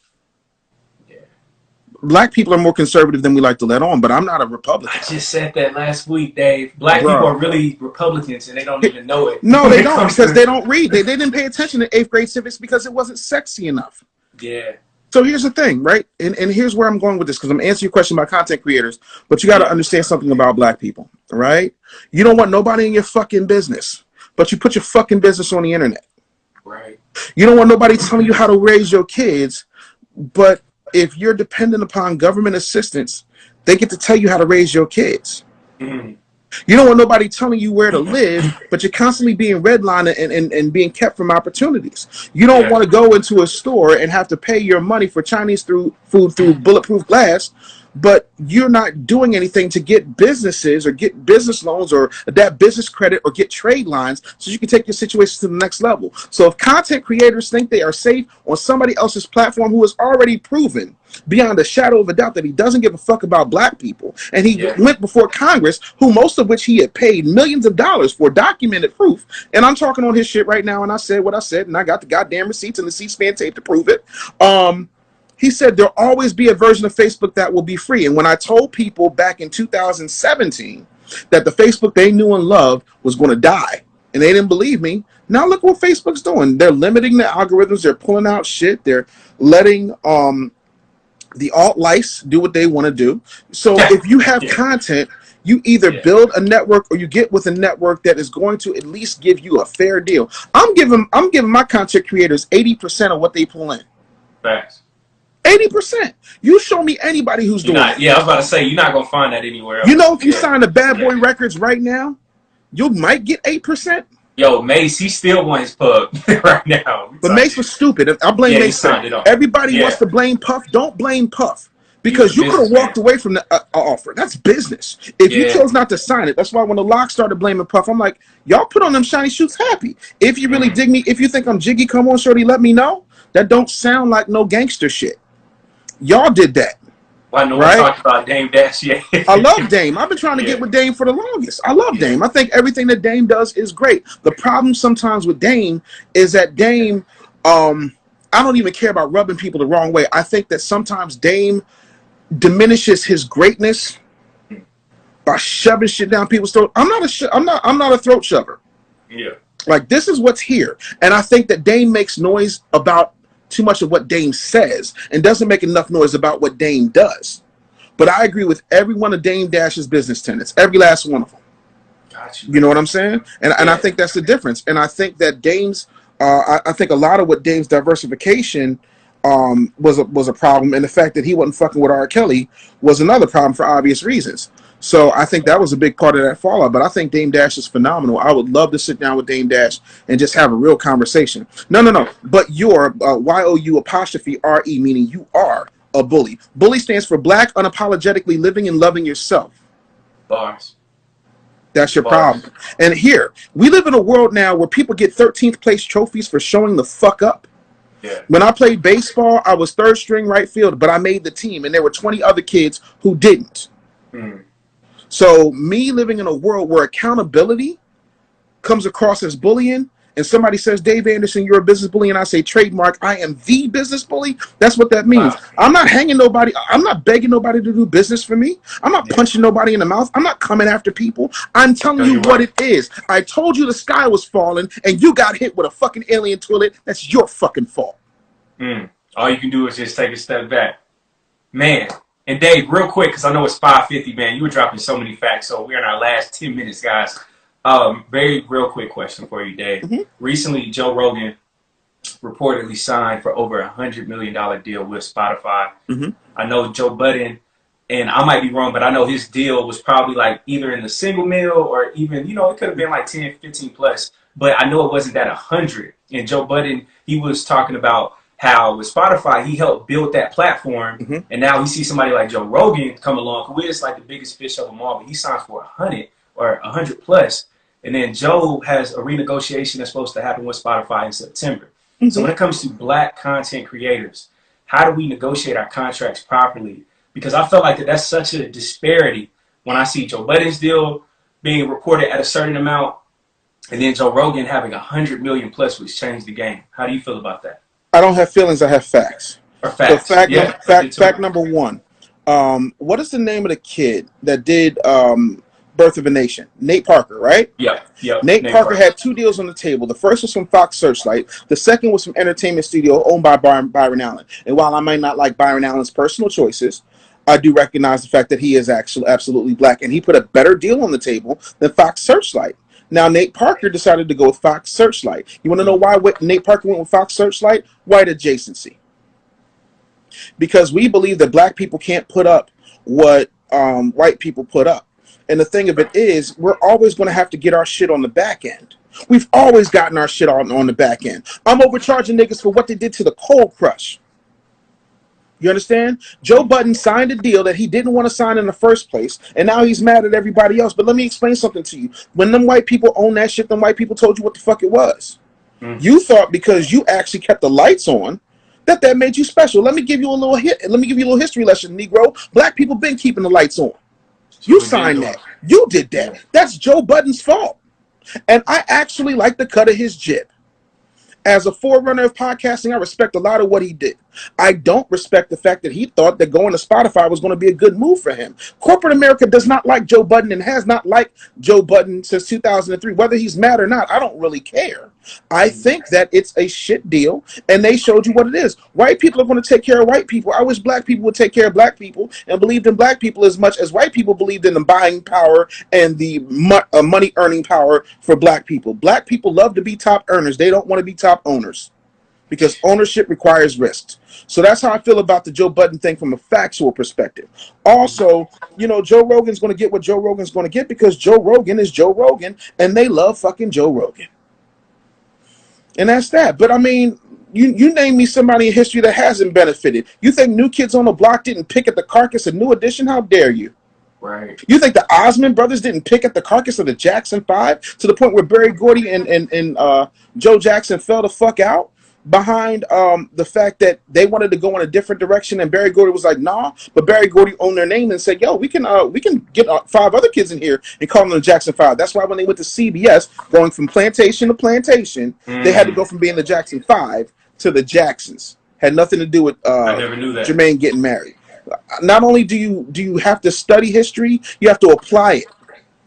B: Black people are more conservative than we like to let on, but I'm not a Republican.
A: I just said that last week, Dave. Black people are really Republicans, and they don't even know it.
B: No, they don't, because they don't read. They didn't pay attention to 8th grade civics because it wasn't sexy enough.
A: Yeah.
B: So here's the thing, right? And here's where I'm going with this, because I'm answering your question about content creators, but you got to understand something about black people, right? You don't want nobody in your fucking business, but you put your fucking business on the internet.
A: Right.
B: You don't want nobody telling you how to raise your kids, but if you're dependent upon government assistance, they get to tell you how to raise your kids. You don't want nobody telling you where to live, but you're constantly being redlined and being kept from opportunities. You don't want to go into a store and have to pay your money for Chinese food through bulletproof glass, but you're not doing anything to get businesses or get business loans or adapt business credit or get trade lines so you can take your situation to the next level. So if content creators think they are safe on somebody else's platform who has already proven beyond a shadow of a doubt that he doesn't give a fuck about black people, and he went before Congress, who most of which he had paid millions of dollars for documented proof, and I'm talking on his shit right now, and I said what I said, and I got the goddamn receipts and the C-SPAN tape to prove it. He said there'll always be a version of Facebook that will be free. And when I told people back in 2017 that the Facebook they knew and loved was going to die, and they didn't believe me, now look what Facebook's doing. They're limiting the algorithms. They're pulling out shit. They're letting the alt-lice do what they want to do. So if you have content, you either build a network or you get with a network that is going to at least give you a fair deal. I'm giving my content creators 80% of what they pull in.
A: Facts.
B: 80%. You show me anybody who's doing that.
A: Yeah, I was about to say, you're not going to find that anywhere else.
B: You know, if you sign to Bad Boy Records right now, you might get 8%.
A: Yo, Mace, he still wants his pub right now.
B: But Mace was stupid. I blame Mace. Everybody wants to blame Puff. Don't blame Puff. Because you could have walked away from the offer. That's business. If you chose not to sign it, that's why when the Lock started blaming Puff, I'm like, y'all put on them shiny shoes happy. If you really dig me, if you think I'm jiggy, come on, shorty, let me know. That don't sound like no gangster shit. Y'all did that.
A: Well, I know I talked about Dame Dash yet.
B: I love Dame. I've been trying to get with Dame for the longest. I love Dame. I think everything that Dame does is great. The problem sometimes with Dame is that Dame, I don't even care about rubbing people the wrong way. I think that sometimes Dame diminishes his greatness by shoving shit down people's throat. I'm not a throat shover.
A: Yeah.
B: Like, this is what's here. And I think that Dame makes noise about too much of what Dame says and doesn't make enough noise about what Dame does. But I agree with every one of Dame Dash's business tenants, every last one of them.
A: Gotcha.
B: You know what I'm saying? And I think that's the difference. And I think that Dame's, I think a lot of what Dame's diversification was a problem, and the fact that he wasn't fucking with R. Kelly was another problem for obvious reasons. So I think that was a big part of that fallout. But I think Dame Dash is phenomenal. I would love to sit down with Dame Dash and just have a real conversation. No. But you're YOU''RE, meaning you are a bully. Bully stands for Black Unapologetically Living and Loving Yourself.
A: Bars.
B: That's your problem. And here, we live in a world now where people get 13th place trophies for showing the fuck up. When I played baseball, I was third string right field, but I made the team, and there were 20 other kids who didn't. So me living in a world where accountability comes across as bullying, and somebody says, Dave Anderson, you're a business bully, and I say, trademark, I am the business bully, that's what that means. Wow. I'm not hanging nobody, I'm not begging nobody to do business for me. I'm not punching nobody in the mouth. I'm not coming after people. I'm telling you what it is. I told you the sky was falling, and you got hit with a fucking alien toilet. That's your fucking fault.
A: All you can do is just take a step back. Man, and Dave, real quick, because I know it's 5:50, man, you were dropping so many facts, so we're in our last 10 minutes, guys. Very real quick question for you, Dave. Recently, Joe Rogan reportedly signed for over $100 million deal with Spotify. I know Joe Budden, and I might be wrong, but I know his deal was probably like either in the single mil or even, you know, it could have been like 10, 15 plus, but I know it wasn't that 100. And Joe Budden, he was talking about how with Spotify, he helped build that platform, and now he sees somebody like Joe Rogan come along, who is like the biggest fish of them all, but he signs for 100 or 100 plus. And then Joe has a renegotiation that's supposed to happen with Spotify in September. So when it comes to Black content creators, how do we negotiate our contracts properly? Because I felt like that's such a disparity when I see Joe Budden's deal being reported at a certain amount, and then Joe Rogan having 100 million plus, which changed the game. How do you feel about that?
B: I don't have feelings, I have facts.
A: Or facts.
B: So fact number one. What is the name of the kid that did Birth of a Nation? Nate Parker, right?
A: Yeah.
B: Nate Parker had 2 deals on the table. The first was from Fox Searchlight. The second was from Entertainment Studio owned by Byron Allen. And while I might not like Byron Allen's personal choices, I do recognize the fact that he is actually absolutely Black, and he put a better deal on the table than Fox Searchlight. Now, Nate Parker decided to go with Fox Searchlight. You want to know why Nate Parker went with Fox Searchlight? White adjacency. Because we believe that Black people can't put up what white people put up. And the thing of it is, we're always going to have to get our shit on the back end. We've always gotten our shit on the back end. I'm overcharging niggas for what they did to the Cold Crush. You understand? Joe Budden signed a deal that he didn't want to sign in the first place, and now he's mad at everybody else. But let me explain something to you. When them white people own that shit, them white people told you what the fuck it was. You thought because you actually kept the lights on, that made you special. Let me give you a little history lesson, Negro. Black people been keeping the lights on. You signed that. You did that. That's Joe Budden's fault. And I actually like the cut of his jib. As a forerunner of podcasting, I respect a lot of what he did. I don't respect the fact that he thought that going to Spotify was going to be a good move for him. Corporate America does not like Joe Budden and has not liked Joe Budden since 2003. Whether he's mad or not, I don't really care. I think that it's a shit deal, and they showed you what it is. White people are going to take care of white people. I wish Black people would take care of Black people and believed in Black people as much as white people believed in the buying power and the money earning power for Black people. Black people love to be top earners. They don't want to be top owners, because ownership requires risks. So that's how I feel about the Joe Budden thing from a factual perspective. Also, you know, Joe Rogan's going to get what Joe Rogan's going to get because Joe Rogan is Joe Rogan, and they love fucking Joe Rogan. And that's that. But I mean, you name me somebody in history that hasn't benefited. You think New Kids on the Block didn't pick at the carcass of New Edition? How dare you?
A: Right. You
B: think the Osmond brothers didn't pick at the carcass of the Jackson 5 to the point where Berry Gordy and Joe Jackson fell the fuck out behind the fact that they wanted to go in a different direction, and Berry Gordy was like, nah. But Berry Gordy owned their name and said, yo, we can get 5 other kids in here and call them the Jackson 5. That's why when they went to CBS, going from plantation to plantation, they had to go from being the Jackson 5 to the Jacksons. Had nothing to do with
A: I never knew that.
B: Jermaine getting married. Not only do you have to study history, you have to apply it.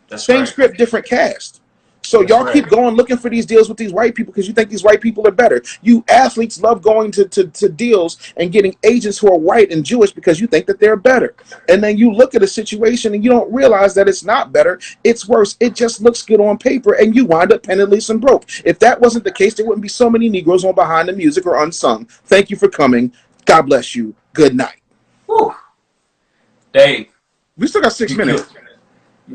A: That's
B: Same
A: right.
B: script, different cast. So
A: That's
B: y'all
A: right.
B: keep going looking for these deals with these white people because you think these white people are better. You athletes love going to deals and getting agents who are white and Jewish because you think that they're better. And then you look at a situation and you don't realize that it's not better. It's worse. It just looks good on paper, and you wind up penniless and broke. If that wasn't the case, there wouldn't be so many Negroes on Behind the Music or Unsung. Thank you for coming. God bless you. Good night.
A: Whew. Dave,
B: We still got 6 minutes.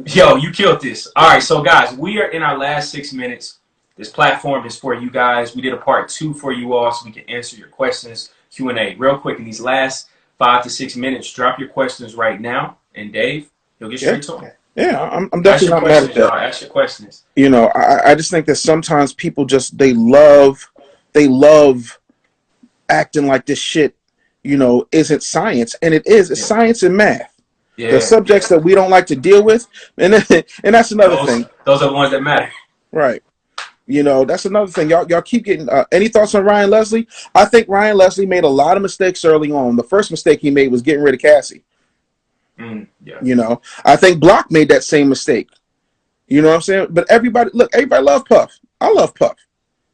A: Yo, you killed this. All right, so guys, we are in our last 6 minutes. This platform is for you guys. We did a part 2 for you all so we can answer your questions, Q&A. Real quick, in these last 5 to 6 minutes, drop your questions right now. And Dave, he'll get straight to them.
B: Yeah, I'm definitely not mad at that.
A: Ask your questions.
B: You know, I just think that sometimes people just, they love acting like this shit, isn't science, and it is. It's science and math. The subjects that we don't like to deal with, and that's another thing.
A: Those are the ones that matter.
B: Right. That's another thing. Y'all keep getting. Any thoughts on Ryan Leslie? I think Ryan Leslie made a lot of mistakes early on. The first mistake he made was getting rid of Cassie. I think Block made that same mistake. You know what I'm saying? But everybody love Puff. I love Puff.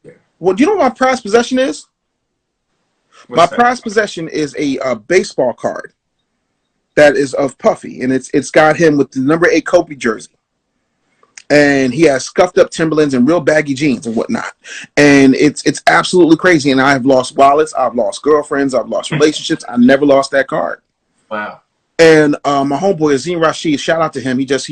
B: Yeah. Well, do you know what my prized possession is? My prized possession is a baseball card that is of Puffy, and it's got him with the number 8 Kobe jersey. And he has scuffed up Timberlands and real baggy jeans and whatnot. And it's absolutely crazy. And I've lost wallets, I've lost girlfriends, I've lost relationships. I never lost that card.
A: Wow.
B: And my homeboy Azim Rashid, shout out to him. He just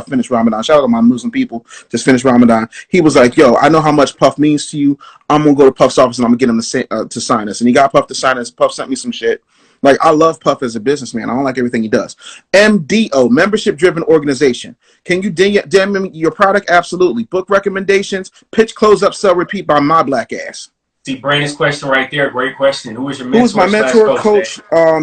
B: finished Ramadan. Shout out to my Muslim people. Just finished Ramadan. He was like, "Yo, I know how much Puff means to you. I'm gonna go to Puff's office and I'm gonna get him to sign us." And he got Puff to sign us. Puff sent me some shit. Like, I love Puff as a businessman. I don't like everything he does. MDO, membership-driven organization. Can you DM your product? Absolutely. Book recommendations, pitch, close up, sell, repeat by my black ass.
A: See, Brandon's question right there. Great question. Who is your mentor?
B: Who's my mentor, coach?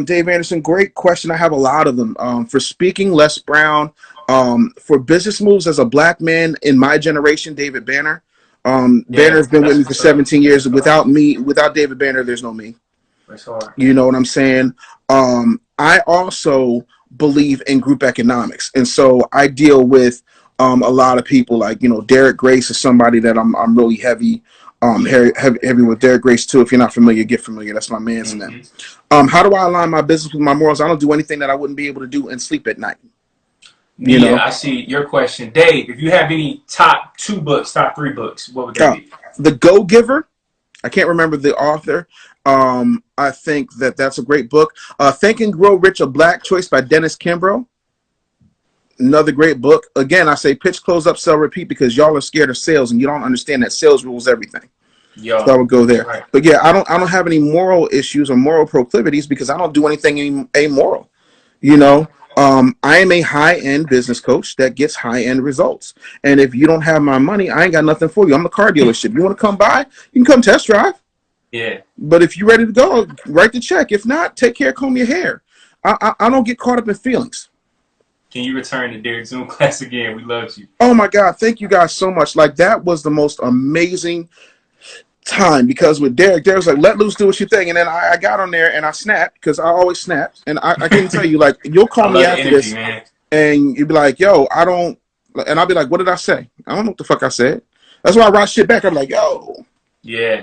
B: Dave Anderson. Great question. I have a lot of them. For speaking, Les Brown. For business moves as a black man in my generation, David Banner. Banner's been with me for 17 years. Without David Banner, there's no me.
A: That's hard.
B: You know what I'm saying? I also believe in group economics. And so I deal with a lot of people like, Derek Grace is somebody that I'm really heavy with. Derek Grace too. If you're not familiar, get familiar. That's my man's name. How do I align my business with my morals? I don't do anything that I wouldn't be able to do and sleep at night. You know?
A: I see your question. Dave, if you have any top 3 books, what would they be?
B: The Go-Giver. I can't remember the author. I think that's a great book. Think and Grow Rich, A Black Choice by Dennis Kimbrough. Another great book. Again, I say pitch, close up, sell, repeat, because y'all are scared of sales and you don't understand that sales rules everything. So I would go there. Right. But yeah, I don't have any moral issues or moral proclivities because I don't do anything amoral. I am a high-end business coach that gets high-end results. And if you don't have my money, I ain't got nothing for you. I'm a car dealership. You want to come by? You can come test drive.
A: Yeah.
B: But if you're ready to go, write the check. If not, take care, comb your hair. I don't get caught up in feelings.
A: Can you return to Derek's Zoom class again? We love you.
B: Oh, my God. Thank you guys so much. Like, that was the most amazing time because with Derek was like, let loose, do what you think. And then I got on there and I snapped because I always snap. And I can tell you, like, you'll call me after this and you'll be like, yo, I don't. And I'll be like, what did I say? I don't know what the fuck I said. That's why I write shit back. I'm like, yo. Yeah.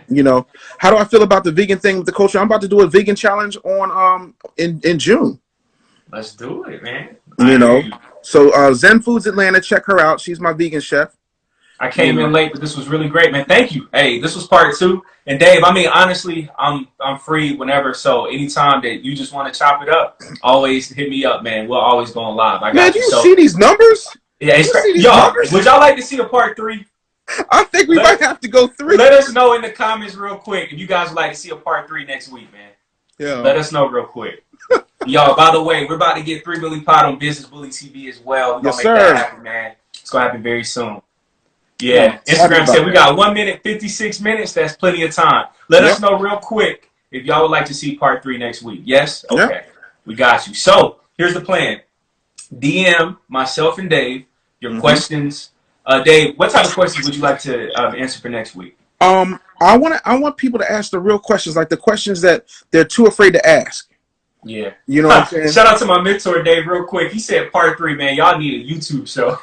B: How do I feel about the vegan thing with the culture? I'm about to do a vegan challenge on in June.
A: Let's do it, man.
B: So Zen Foods Atlanta, check her out. She's my vegan chef.
A: I came in late, but this was really great, man. Thank you. Hey, this was part 2. And Dave, honestly, I'm free whenever. So anytime that you just want to chop it up, always hit me up, man. We're always going live. I got
B: man,
A: you.
B: You see these numbers?
A: Yeah, it's crazy. Y'all, would y'all like to see a part 3?
B: I think we might have to go 3.
A: Let us know in the comments real quick if you guys would like to see a part 3 next week, man.
B: Yeah.
A: Let us know real quick. Y'all, by the way, we're about to get 3 Billy Pot on Business Bully TV as well. We're going to make that happen, man. It's going to happen very soon. Yeah. Instagram said we got 1 minute, 56 minutes. That's plenty of time. Let us know real quick if y'all would like to see part 3 next week. Yes? Okay. We got you. So, here's the plan. DM myself and Dave your questions. Dave, what type of questions would you like to answer for next week?
B: I want people to ask the real questions, like the questions that they're too afraid to ask.
A: Yeah.
B: You know what I'm saying?
A: Shout out to my mentor, Dave, real quick. He said part 3, man. Y'all need a YouTube show.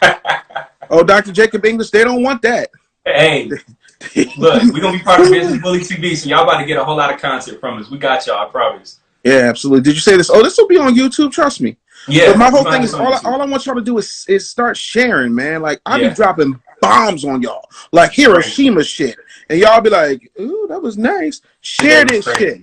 B: Oh, Dr. Jacob English, they don't want that.
A: Hey, look, we're going to be part of Business Bully TV, so y'all about to get a whole lot of content from us. We got y'all, I promise.
B: Yeah, absolutely. Did you say this? Oh, this will be on YouTube, trust me.
A: Yeah.
B: But my whole thing is, all I want y'all to do is start sharing, man. Like, I be dropping bombs on y'all. Like Hiroshima shit. And y'all be like, ooh, that was nice. Share this shit.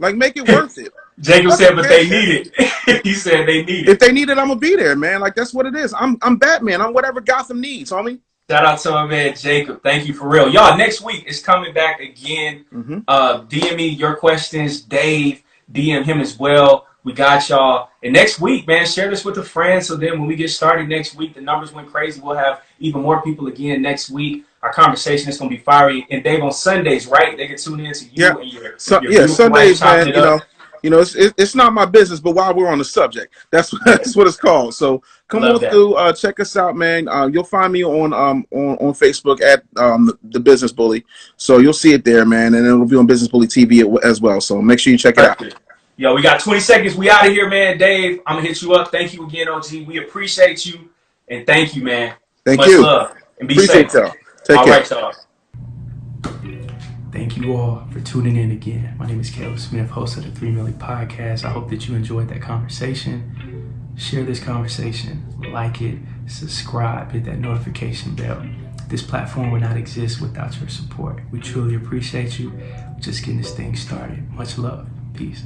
B: Like, make it worth it.
A: Jacob said, but they need it. He said they need it.
B: If they need it, I'm going to be there, man. Like, that's what it is. I'm Batman. I'm whatever Gotham needs, homie.
A: Shout out to my man, Jacob. Thank you for real. Y'all, next week is coming back again. DM me your questions. Dave, DM him as well. We got y'all. And next week, man, share this with a friend. So then when we get started next week, the numbers went crazy. We'll have even more people again next week. our conversation is going to be fiery. And Dave, on Sundays, right? They can tune in to you and your beautiful wife
B: Sundays,
A: chopping
B: man.
A: it up.
B: It's not my business, but while we're on the subject, that's what it's called. So come on through, check us out, man. You'll find me on Facebook at the Business Bully. So you'll see it there, man, and it'll be on Business Bully TV as well. So make sure you check it out.
A: Yo, we got 20 seconds. We out of here, man. Dave, I'm gonna hit you up. Thank you again, OG. We appreciate you, and thank you, man.
B: Much
A: love, and be safe.
B: Y'all. Take care.
A: All right, y'all.
C: Thank you all for tuning in again. My name is Caleb Smith, host of the 3 Milli Podcast. I hope that you enjoyed that conversation. Share this conversation, like it, subscribe, hit that notification bell. This platform would not exist without your support. We truly appreciate you. We're just getting this thing started. Much love. Peace.